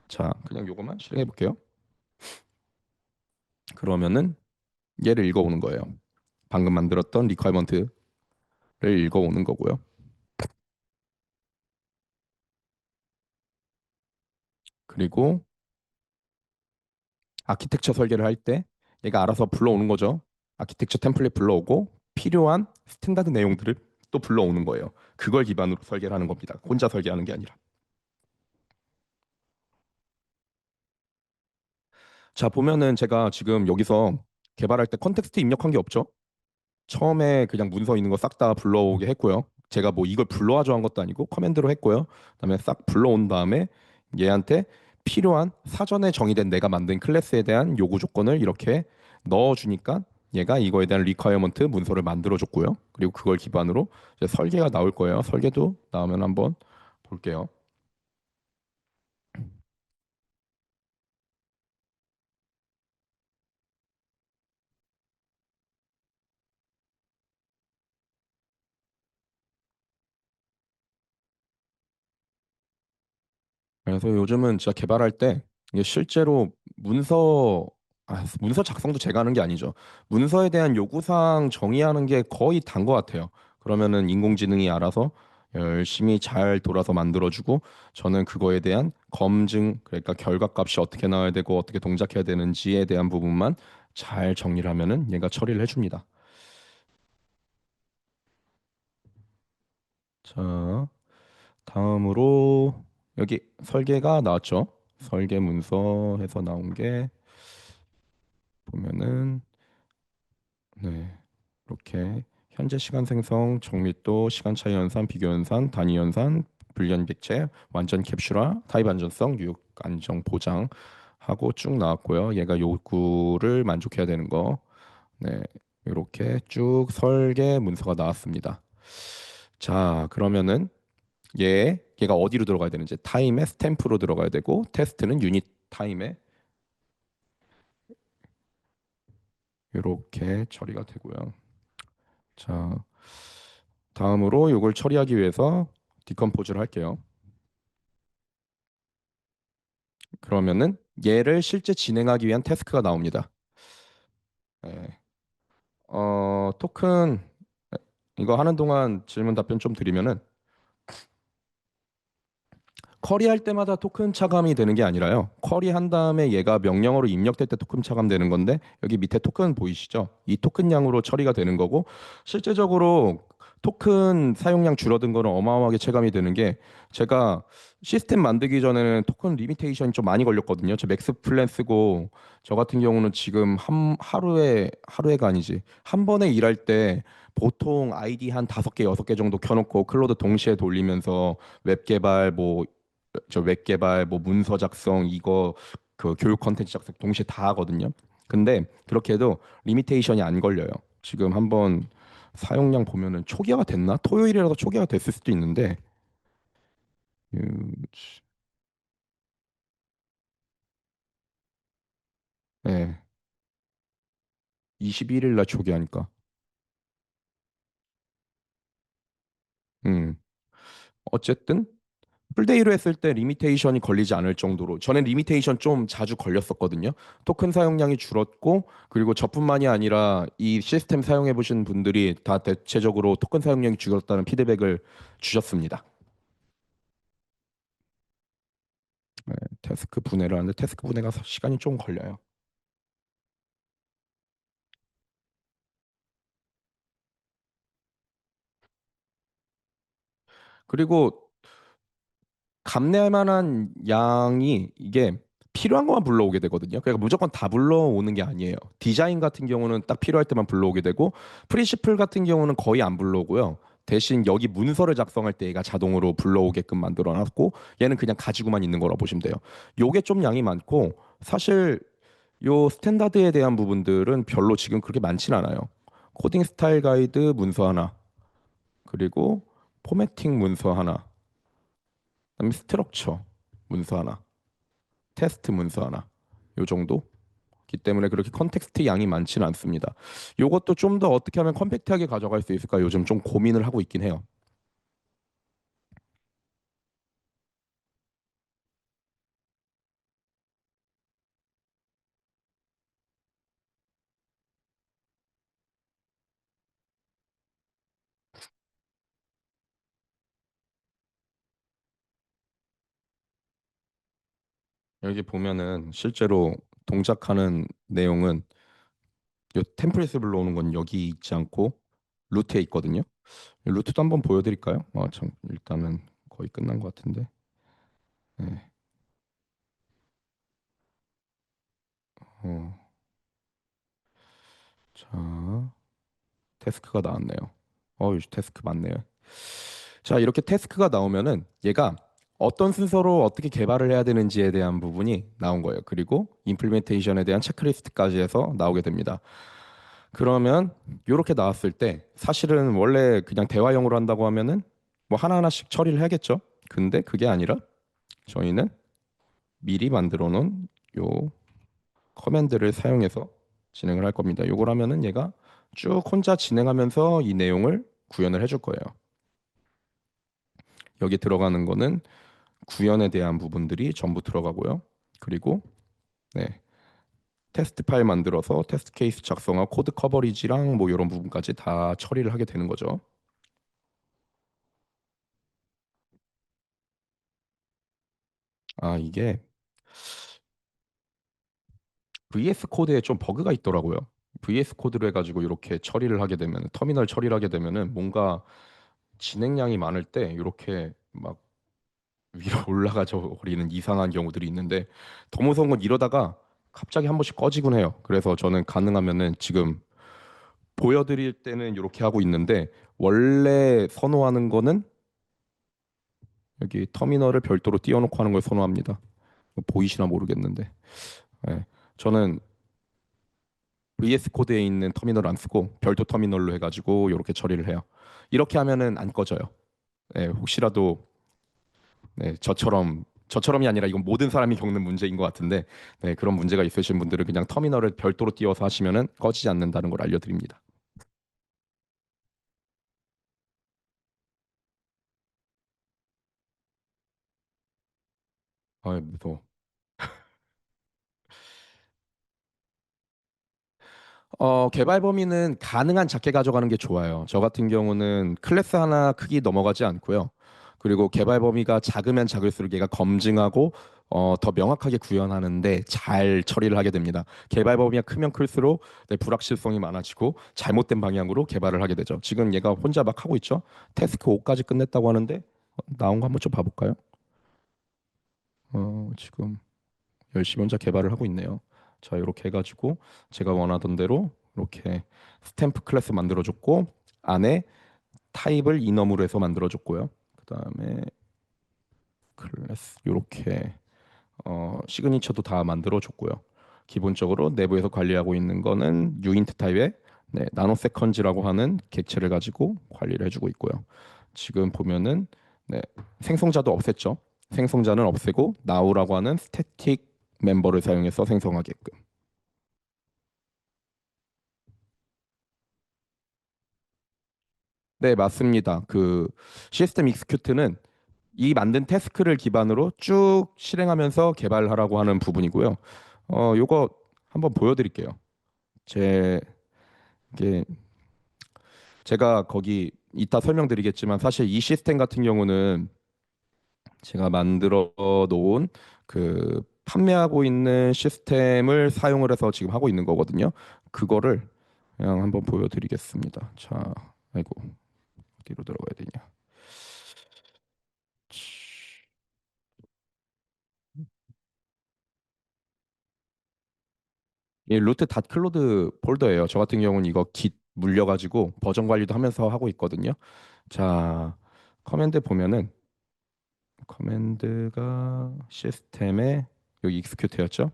자, 그냥 요것만 실행해 볼게요. 그러면은 얘를 읽어오는 거예요. 방금 만들었던 리퀘어먼트를 읽어오는 거고요. 그리고 아키텍처 설계를 할 때 얘가 알아서 불러오는 거죠. 아키텍처 템플릿 불러오고 필요한 스탠다드 내용들을 또 불러오는 거예요. 그걸 기반으로 설계를 하는 겁니다. 혼자 설계하는 게 아니라. 자, 보면은 제가 지금 여기서 개발할 때 컨텍스트 입력한 게 없죠. 처음에 그냥 문서 있는 거 싹 다 불러오게 했고요. 제가 뭐 이걸 불러와줘 한 것도 아니고 커맨드로 했고요. 그다음에 싹 불러온 다음에 얘한테 필요한 사전에 정의된 내가 만든 클래스에 대한 요구 조건을 이렇게 넣어주니까 얘가 이거에 대한 리퀘어먼트 문서를 만들어줬고요. 그리고 그걸 기반으로 이제 설계가 나올 거예요. 설계도 나오면 한번 볼게요. 그래서 요즘은 진짜 개발할 때 이게 실제로 문서 작성도 제가 하는 게 아니죠. 문서에 대한 요구사항 정의하는 게 거의 단 것 같아요. 그러면은 인공지능이 알아서 열심히 잘 돌아서 만들어주고 저는 그거에 대한 검증, 그러니까 결과값이 어떻게 나와야 되고 어떻게 동작해야 되는지에 대한 부분만 잘 정리를 하면은 얘가 처리를 해줍니다. 자, 다음으로 여기 설계가 나왔죠. 설계 문서에서 나온 게 보면은 네, 이렇게 현재 시간 생성, 정밀도, 시간 차이 연산, 비교 연산, 단위 연산, 불리한 객체, 완전 캡슐화, 타입 안전성, 뉴욕 안정 보장 하고 쭉 나왔고요. 얘가 요구를 만족해야 되는 거. 네, 이렇게 쭉 설계 문서가 나왔습니다. 자, 그러면은 얘가 어디로 들어가야 되는지 타임에 스탬프로 들어가야 되고 테스트는 유닛 타임에 이렇게 처리가 되고요. 자, 다음으로 이걸 처리하기 위해서 디컴포즈를 할게요. 그러면은 얘를 실제 진행하기 위한 태스크가 나옵니다. 네. 토큰 이거 하는 동안 질문 답변 좀 드리면은 쿼리할 때마다 토큰 차감이 되는 게 아니라요. 쿼리한 다음에 얘가 명령어로 입력될 때 토큰 차감되는 건데 여기 밑에 토큰 보이시죠? 이 토큰 양으로 처리가 되는 거고 실제적으로 토큰 사용량 줄어든 거는 어마어마하게 체감이 되는 게 제가 시스템 만들기 전에는 토큰 리미테이션이 좀 많이 걸렸거든요. 저 맥스 플랜 쓰고 저 같은 경우는 지금 하루에가 아니지 한 번에 일할 때 보통 아이디 한 5개, 6개 정도 켜놓고 클로드 동시에 돌리면서 웹 개발 웹 개발, 뭐 문서 작성 이거 그 교육 컨텐츠 작성 동시에 다 하거든요. 근데 그렇게 해도 리미테이션이 안 걸려요. 지금 한번 사용량 보면은 초기화가 됐나? 토요일이라도 초기화가 됐을 수도 있는데, 음, 네, 21일 날 초기화니까. 음, 어쨌든 풀데이로 했을 때 리미테이션이 걸리지 않을 정도로 전엔 리미테이션 좀 자주 걸렸었거든요. 토큰 사용량이 줄었고 그리고 저뿐만이 아니라 이 시스템 사용해 보신 분들이 다 대체적으로 토큰 사용량이 줄었다는 피드백을 주셨습니다. 네, 태스크 분해를 하는데 태스크 분해가 시간이 좀 걸려요. 그리고 감내할 만한 양이 이게 필요한 것만 불러오게 되거든요. 그러니까 무조건 다 불러오는 게 아니에요. 디자인 같은 경우는 딱 필요할 때만 불러오게 되고 프린시플 같은 경우는 거의 안 불러오고요. 대신 여기 문서를 작성할 때 얘가 자동으로 불러오게끔 만들어 놨고 얘는 그냥 가지고만 있는 거라 보시면 돼요. 요게 좀 양이 많고 사실 요 스탠다드에 대한 부분들은 별로 지금 그렇게 많진 않아요. 코딩 스타일 가이드 문서 하나, 그리고 포매팅 문서 하나, 그다음에 스트럭처 문서 하나, 테스트 문서 하나, 요 정도기 때문에 그렇게 컨텍스트 양이 많지는 않습니다. 요것도 좀 더 어떻게 하면 컴팩트하게 가져갈 수 있을까 요즘 좀 고민을 하고 있긴 해요. 여기 보면은 실제로 동작하는 내용은 요 템플릿을 불러오는 건 여기 있지 않고 루트에 있거든요. 루트도 한번 보여드릴까요? 참 일단은 거의 끝난 것 같은데. 네. 어, 자, 태스크가 나왔네요. 태스크 맞네요. 자, 이렇게 태스크가 나오면은 얘가 어떤 순서로 어떻게 개발을 해야 되는지에 대한 부분이 나온 거예요. 그리고 임플리멘테이션에 대한 체크리스트까지 해서 나오게 됩니다. 그러면 이렇게 나왔을 때 사실은 원래 그냥 대화형으로 한다고 하면은 뭐 하나하나씩 처리를 해야겠죠. 근데 그게 아니라 저희는 미리 만들어 놓은 요 커맨드를 사용해서 진행을 할 겁니다. 요걸 하면은 얘가 쭉 혼자 진행하면서 이 내용을 구현을 해줄 거예요. 여기 들어가는 거는 구현에 대한 부분들이 전부 들어가고요. 그리고 네, 테스트 파일 만들어서 테스트 케이스 작성하고 코드 커버리지랑 뭐 이런 부분까지 다 처리를 하게 되는 거죠. 이게 VS 코드에 좀 버그가 있더라고요. VS 코드로 해가지고 이렇게 처리를 하게 되면 터미널 처리를 하게 되면은 뭔가 진행량이 많을 때 이렇게 막 위로 올라가져 버리는 이상한 경우들이 있는데 더 무서운 건 이러다가 갑자기 한 번씩 꺼지곤 해요. 그래서 저는 가능하면은 지금 보여드릴 때는 이렇게 하고 있는데 원래 선호하는 거는 여기 터미널을 별도로 띄워놓고 하는 걸 선호합니다. 보이시나 모르겠는데 예. 저는 VS 코드에 있는 터미널을 안 쓰고 별도 터미널로 해가지고 이렇게 처리를 해요. 이렇게 하면은 안 꺼져요. 예, 혹시라도 저처럼이 아니라 이건 모든 사람이 겪는 문제인 것 같은데 그런 문제가 있으신 분들은 그냥 터미널을 별도로 띄워서 하시면은 꺼지지 않는다는 걸 알려드립니다. 무서워. 개발 범위는 가능한 작게 가져가는 게 좋아요. 저 같은 경우는 클래스 하나 크기 넘어가지 않고요. 그리고 개발 범위가 작으면 작을수록 얘가 검증하고 더 명확하게 구현하는데 잘 처리를 하게 됩니다. 개발 범위가 크면 클수록 불확실성이 많아지고 잘못된 방향으로 개발을 하게 되죠. 지금 얘가 혼자 막 하고 있죠. 태스크 5까지 끝냈다고 하는데 나온 거 한번 좀 봐볼까요? 지금 열심히 혼자 개발을 하고 있네요. 자, 이렇게 해가지고 제가 원하던 대로 이렇게 스탬프 클래스 만들어줬고 안에 타입을 이넘으로 해서 만들어줬고요. 그다음에 클래스 이렇게 시그니처도 다 만들어줬고요. 기본적으로 내부에서 관리하고 있는 거는 유인트 타입의 나노세컨즈라고 하는 객체를 가지고 관리를 해주고 있고요. 지금 보면은 네, 생성자도 없앴죠. 생성자는 없애고 나우라고 하는 스태틱 멤버를 사용해서 생성하게끔. 네, 맞습니다. 그 시스템 익스큐트는 이 만든 태스크를 기반으로 쭉 실행하면서 개발하라고 하는 부분이고요. 요거 한번 보여드릴게요. 제 이게 제가 거기 이따 설명드리겠지만 사실 이 시스템 같은 경우는 제가 만들어 놓은 그 판매하고 있는 시스템을 사용을 해서 지금 하고 있는 거거든요. 그거를 그냥 한번 보여드리겠습니다. 자, 아이고 어디로 들어가야 되냐? 이 루트 닷 클로드 폴더예요. 저 같은 경우는 이거 깃 물려가지고 버전 관리도 하면서 하고 있거든요. 자, 커맨드 보면은 커맨드가 시스템에 여기 익스큐트였죠.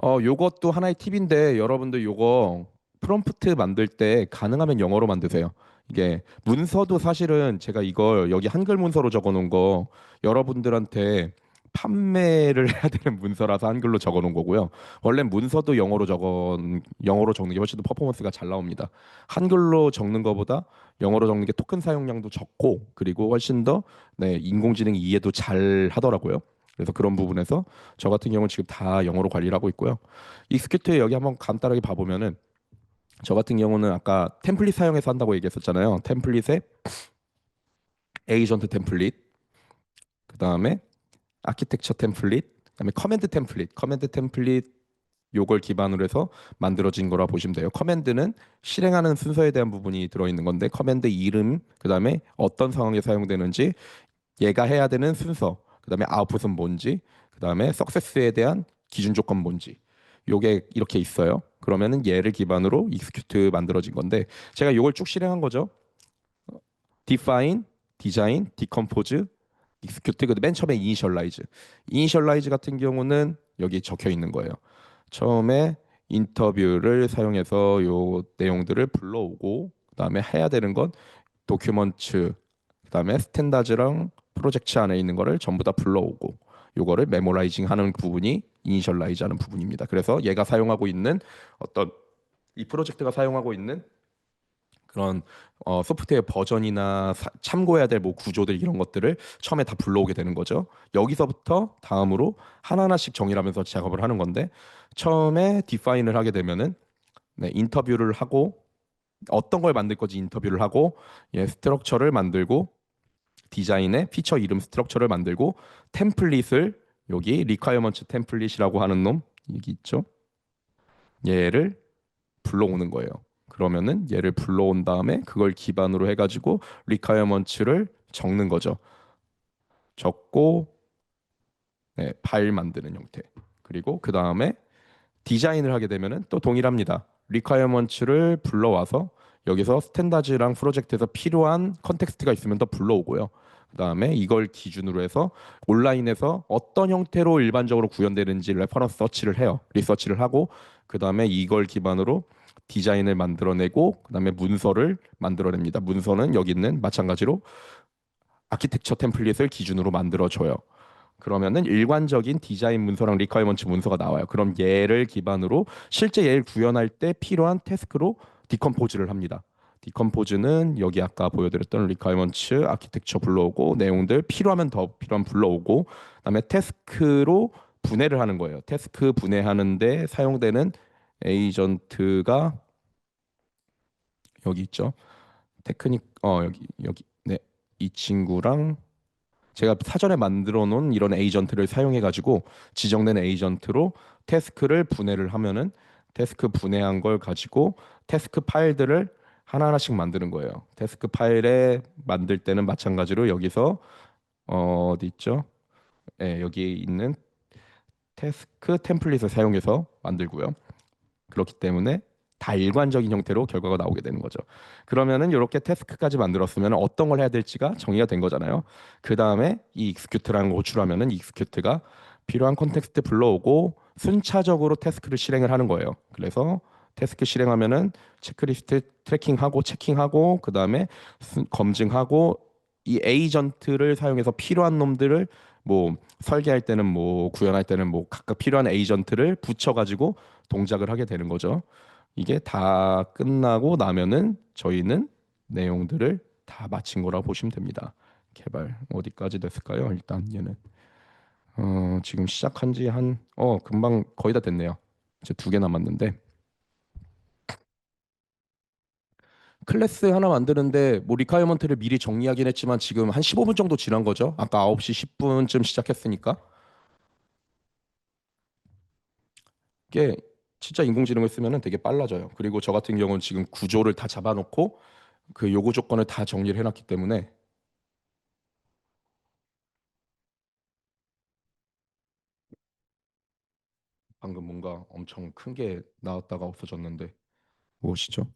요것도 하나의 팁인데 여러분들 요거 프롬프트 만들 때 가능하면 영어로 만드세요. 이게 문서도 사실은 제가 이걸 여기 한글 문서로 적어 놓은 거 여러분들한테 판매를 해야 되는 문서라서 한글로 적어 놓은 거고요. 원래 문서도 영어로 적는 게 훨씬 더 퍼포먼스가 잘 나옵니다. 한글로 적는 거보다 영어로 적는 게 토큰 사용량도 적고 그리고 훨씬 더 인공지능 이해도 잘 하더라고요. 그래서 그런 부분에서 저 같은 경우는 지금 다 영어로 관리를 하고 있고요. 익스큐트에 여기 한번 간단하게 봐보면은 저 같은 경우는 아까 템플릿 사용해서 한다고 얘기했었잖아요. 템플릿에 에이전트 템플릿, 그 다음에 아키텍처 템플릿, 그다음에 커맨드 템플릿 요걸 기반으로 해서 만들어진 거라 보시면 돼요. 커맨드는 실행하는 순서에 대한 부분이 들어있는 건데 커맨드 이름, 그다음에 어떤 상황에 사용되는지, 얘가 해야 되는 순서, 그다음에 아웃풋은 뭔지, 그다음에 석세스에 대한 기준 조건 뭔지. 요게 이렇게 있어요. 그러면은 얘를 기반으로 익스큐트 만들어진 건데 제가 요걸 쭉 실행한 거죠. define, design, decompose, execute, 그맨 처음에 initialize. initialize 같은 경우는 여기 적혀 있는 거예요. 처음에 인터뷰를 사용해서 요 내용들을 불러오고 그다음에 해야 되는 건 도큐먼트, 그다음에 스탠다드랑 프로젝트 안에 있는 거를 전부 다 불러오고 요거를 메모라이징 하는 부분이 이니셜라이즈 하는 부분입니다. 그래서 얘가 사용하고 있는 어떤 이 프로젝트가 사용하고 있는 그런 소프트웨어 버전이나 참고해야 될 뭐 구조들 이런 것들을 처음에 다 불러오게 되는 거죠. 여기서부터 다음으로 하나하나씩 정의를 하면서 작업을 하는 건데 처음에 디파인을 하게 되면은 인터뷰를 하고 어떤 걸 만들 건지 인터뷰를 하고 스트럭처를 만들고 디자인에 피처 이름 스트럭처를 만들고 템플릿을 여기 리퀘어먼트 템플릿이라고 하는 놈 여기 있죠. 얘를 불러오는 거예요. 그러면은 얘를 불러온 다음에 그걸 기반으로 해가지고 리퀘어먼트를 적는 거죠. 적고 파일 만드는 형태. 그리고 그 다음에 디자인을 하게 되면은 또 동일합니다. 리퀘어먼트를 불러와서 여기서 스탠다드랑 프로젝트에서 필요한 컨텍스트가 있으면 더 불러오고요. 그다음에 이걸 기준으로 해서 온라인에서 어떤 형태로 일반적으로 구현되는지 레퍼런스 서치를 해요. 리서치를 하고 그다음에 이걸 기반으로 디자인을 만들어내고 그다음에 문서를 만들어냅니다. 문서는 여기 있는 마찬가지로 아키텍처 템플릿을 기준으로 만들어줘요. 그러면은 일관적인 디자인 문서랑 리퀘어먼트 문서가 나와요. 그럼 얘를 기반으로 실제 얘를 구현할 때 필요한 태스크로 디컴포즈를 합니다. 디컴포즈는 여기 아까 보여드렸던 리퀘어먼트, 아키텍처 불러오고 내용들 필요하면 더 필요한 불러오고 그다음에 태스크로 분해를 하는 거예요. 태스크 분해하는데 사용되는 에이전트가 여기 있죠. 테크닉 여기 네. 이 친구랑 제가 사전에 만들어 놓은 이런 에이전트를 사용해 가지고 지정된 에이전트로 태스크를 분해를 하면은 태스크 분해한 걸 가지고 태스크 파일들을 하나하나씩 만드는 거예요. 태스크 파일에 만들 때는 마찬가지로 여기서 어디 있죠? 여기 있는 태스크 템플릿을 사용해서 만들고요. 그렇기 때문에 다 일관적인 형태로 결과가 나오게 되는 거죠. 그러면은 이렇게 태스크까지 만들었으면 어떤 걸 해야 될지가 정의가 된 거잖아요. 그 다음에 이 익스큐트라는 거 호출하면은 익스큐트가 필요한 컨텍스트 불러오고 순차적으로 태스크를 실행을 하는 거예요. 그래서 태스크 실행하면은 체크리스트 트래킹하고 체킹하고 그다음에 검증하고 이 에이전트를 사용해서 필요한 놈들을 뭐 설계할 때는 뭐 구현할 때는 뭐 각각 필요한 에이전트를 붙여가지고 동작을 하게 되는 거죠. 이게 다 끝나고 나면은 저희는 내용들을 다 마친 거라고 보시면 됩니다. 개발 어디까지 됐을까요? 일단 얘는 지금 시작한 지 한 금방 거의 다 됐네요. 이제 두 개 남았는데 클래스 하나 만드는데 뭐 리콰이어먼트를 미리 정리하긴 했지만 지금 한 15분 정도 지난 거죠. 아까 9시 10분쯤 시작했으니까 이게 진짜 인공지능을 쓰면은 되게 빨라져요. 그리고 저 같은 경우는 지금 구조를 다 잡아놓고 그 요구 조건을 다 정리를 해놨기 때문에 방금 뭔가 엄청 큰 게 나왔다가 없어졌는데 무엇이죠?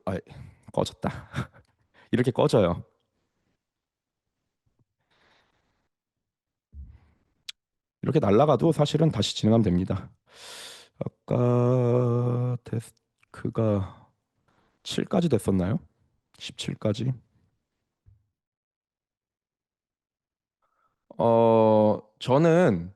아, 꺼졌다. 이렇게 꺼져요. 이렇게 날아가도 사실은 다시 진행하면 됩니다. 아까 데스크가 7까지 됐었나요? 17까지. 저는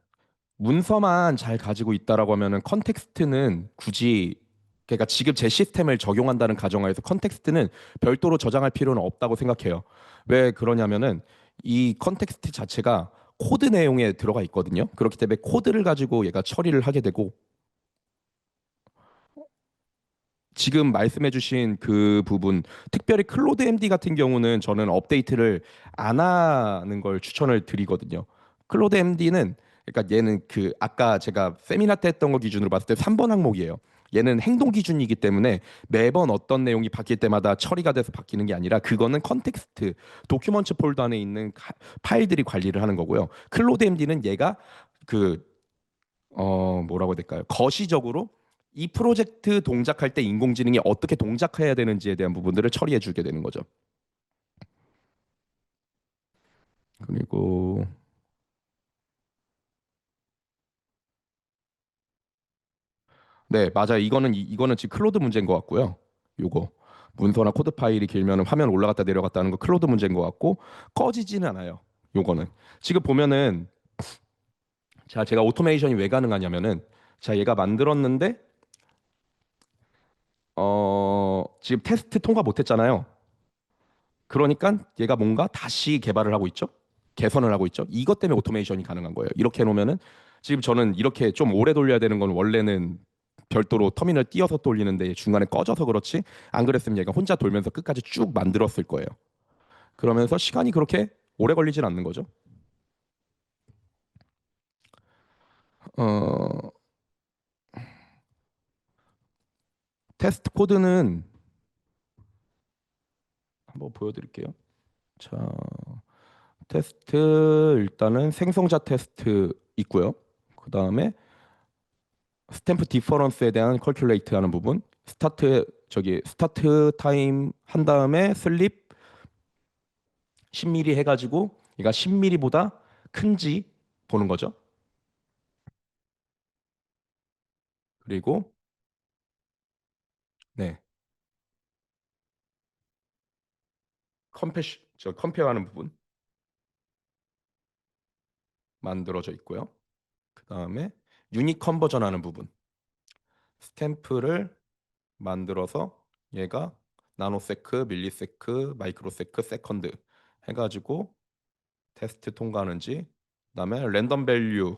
문서만 잘 가지고 있다라고 하면은 컨텍스트는 굳이 그러니까 지금 제 시스템을 적용한다는 가정하에서 컨텍스트는 별도로 저장할 필요는 없다고 생각해요. 왜 그러냐면은 이 컨텍스트 자체가 코드 내용에 들어가 있거든요. 그렇기 때문에 코드를 가지고 얘가 처리를 하게 되고 지금 말씀해주신 그 부분, 특별히 클로드 MD 같은 경우는 저는 업데이트를 안 하는 걸 추천을 드리거든요. 클로드 MD는 그러니까 얘는 그 아까 제가 세미나 때 했던 거 기준으로 봤을 때 3번 항목이에요. 얘는 행동 기준이기 때문에 매번 어떤 내용이 바뀔 때마다 처리가 돼서 바뀌는 게 아니라 그거는 컨텍스트, 도큐먼트 폴더 안에 있는 파일들이 관리를 하는 거고요. 클로드 MD는 얘가 그 뭐라고 해야 될까요? 거시적으로 이 프로젝트 동작할 때 인공지능이 어떻게 동작해야 되는지에 대한 부분들을 처리해 주게 되는 거죠. 그리고 네, 맞아요. 이거는 지금 클로드 문제인 것 같고요. 요거 문서나 코드 파일이 길면 화면 올라갔다 내려갔다 하는 거 클로드 문제인 것 같고 꺼지지는 않아요. 요거는 지금 보면은 자 제가 오토메이션이 왜 가능하냐면은 자 얘가 만들었는데 지금 테스트 통과 못했잖아요. 그러니까 얘가 뭔가 다시 개발을 하고 있죠. 개선을 하고 있죠. 이것 때문에 오토메이션이 가능한 거예요. 이렇게 해놓으면은 지금 저는 이렇게 좀 오래 돌려야 되는 건 원래는 별도로 터미널 띄어서 돌리는데 중간에 꺼져서 그렇지 안 그랬으면 얘가 혼자 돌면서 끝까지 쭉 만들었을 거예요. 그러면서 시간이 그렇게 오래 걸리진 않는 거죠. 어, 테스트 코드는 한번 보여드릴게요. 자, 테스트 일단은 생성자 테스트 있고요. 그 다음에 스탬프 디퍼런스에 대한 컬큘레이트 하는 부분 스타트 타임 한 다음에 슬립 10mm 해가지고 얘가 10mm보다 큰지 보는 거죠. 그리고 네 컴페어하는 부분 만들어져 있고요. 그 다음에 유닛 컨버전 하는 부분 스탬프를 만들어서 얘가 나노세크, 밀리세크, 마이크로세크, 세컨드 해가지고 테스트 통과하는지 그다음에 랜덤 밸류로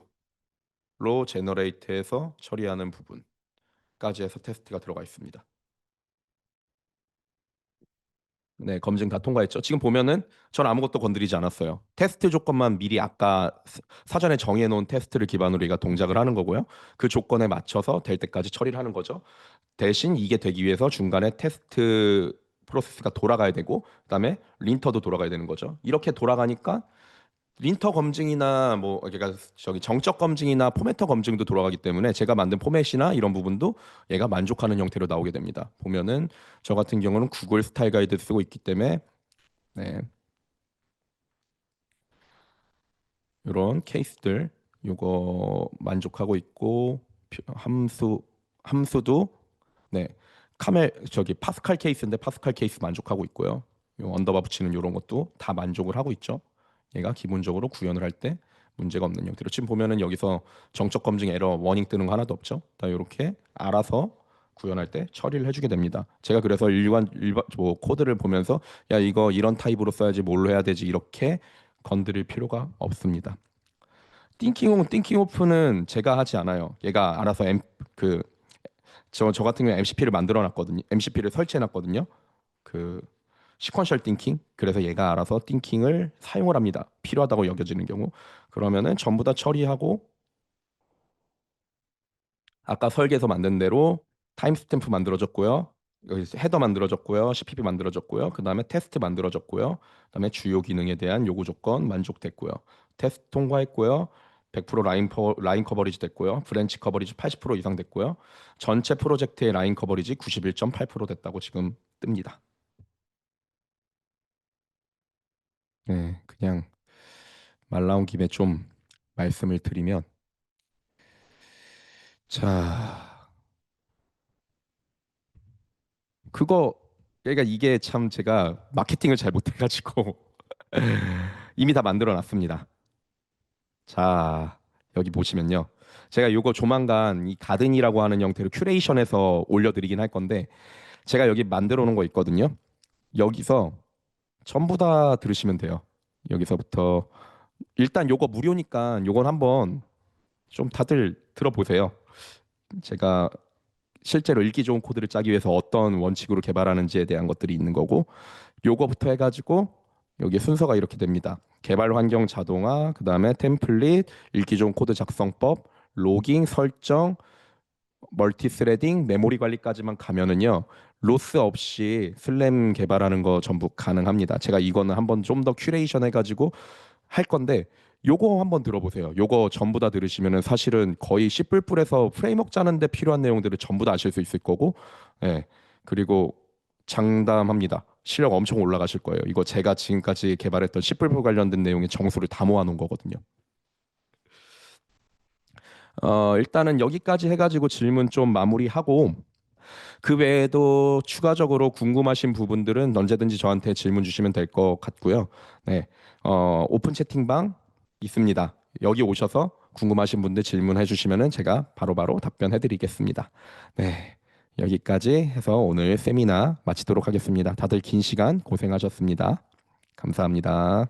제너레이트해서 처리하는 부분까지 해서 테스트가 들어가 있습니다. 네, 검증 다 통과했죠. 지금 보면은 전 아무것도 건드리지 않았어요. 테스트 조건만 미리 아까 사전에 정해 놓은 테스트를 기반으로 우리가 동작을 하는 거고요. 그 조건에 맞춰서 될 때까지 처리를 하는 거죠. 대신 이게 되기 위해서 중간에 테스트 프로세스가 돌아가야 되고 그다음에 린터도 돌아가야 되는 거죠. 이렇게 돌아가니까 린터 검증이나 뭐 그러니까 저기 정적 검증이나 포매터 검증도 돌아가기 때문에 제가 만든 포맷이나 이런 부분도 얘가 만족하는 형태로 나오게 됩니다. 보면은 저 같은 경우는 구글 스타일 가이드 쓰고 있기 때문에 네, 이런 케이스들 요거 만족하고 있고 함수 함수도 네 카멜 저기 파스칼 케이스인데 파스칼 케이스 만족하고 있고요. 요 언더바 붙이는 이런 것도 다 만족을 하고 있죠. 얘가 기본적으로 구현을 할 때 문제가 없는 형태로 지금 보면은 여기서 정적 검증 에러 워닝 뜨는 거 하나도 없죠. 다 이렇게 알아서 구현할 때 처리를 해주게 됩니다. 제가 그래서 일반 뭐 코드를 보면서 야 이거 이런 타입으로 써야지 뭘로 해야 되지 이렇게 건드릴 필요가 없습니다. 띵킹 오프는 제가 하지 않아요. 얘가 알아서 그 저 같은 경우에 MCP를 만들어 놨거든요. MCP를 설치해 놨거든요. 그 시퀀셜 띵킹. 그래서 얘가 알아서 띵킹을 사용을 합니다. 필요하다고 여겨지는 경우. 그러면은 전부 다 처리하고 아까 설계에서 만든 대로 타임스탬프 만들어졌고요. 여기 헤더 만들어졌고요. CPP 만들어졌고요. 그다음에 테스트 만들어졌고요. 그다음에 주요 기능에 대한 요구 조건 만족됐고요. 테스트 통과했고요. 100% 라인 커버리지 됐고요. 브랜치 커버리지 80% 이상 됐고요. 전체 프로젝트의 라인 커버리지 91.8% 됐다고 지금 뜹니다. 네, 그냥 말 나온 김에 좀 말씀을 드리면 자, 그거 그러니까 이게 참 제가 마케팅을 잘 못해가지고 이미 다 만들어 놨습니다. 자, 여기 보시면요. 제가 요거 조만간 이 가든이라고 하는 형태로 큐레이션해서 올려드리긴 할 건데 제가 여기 만들어 놓은 거 있거든요. 여기서 전부 다 들으시면 돼요. 여기서부터 일단 요거 무료니까 요건 한번 좀 다들 들어보세요. 제가 실제로 읽기 좋은 코드를 짜기 위해서 어떤 원칙으로 개발하는지에 대한 것들이 있는 거고 요거부터 해가지고 여기 순서가 이렇게 됩니다. 개발 환경 자동화, 그 다음에 템플릿, 읽기 좋은 코드 작성법, 로깅, 설정, 멀티 스레딩, 메모리 관리까지만 가면은요. 로스 없이 슬램 개발하는 거 전부 가능합니다. 제가 이거는 한번 좀 더 큐레이션 해가지고 할 건데 요거 한번 들어보세요. 요거 전부 다 들으시면은 사실은 거의 C++에서 프레임워크 짜는데 필요한 내용들을 전부 다 아실 수 있을 거고, 예. 그리고 장담합니다. 실력 엄청 올라가실 거예요. 이거 제가 지금까지 개발했던 C++ 관련된 내용의 정수를 다 모아놓은 거거든요. 일단은 여기까지 해가지고 질문 좀 마무리하고 그 외에도 추가적으로 궁금하신 부분들은 언제든지 저한테 질문 주시면 될 것 같고요. 네, 오픈 채팅방 있습니다. 여기 오셔서 궁금하신 분들 질문해 주시면은 제가 바로바로 답변해 드리겠습니다. 네, 여기까지 해서 오늘 세미나 마치도록 하겠습니다. 다들 긴 시간 고생하셨습니다. 감사합니다.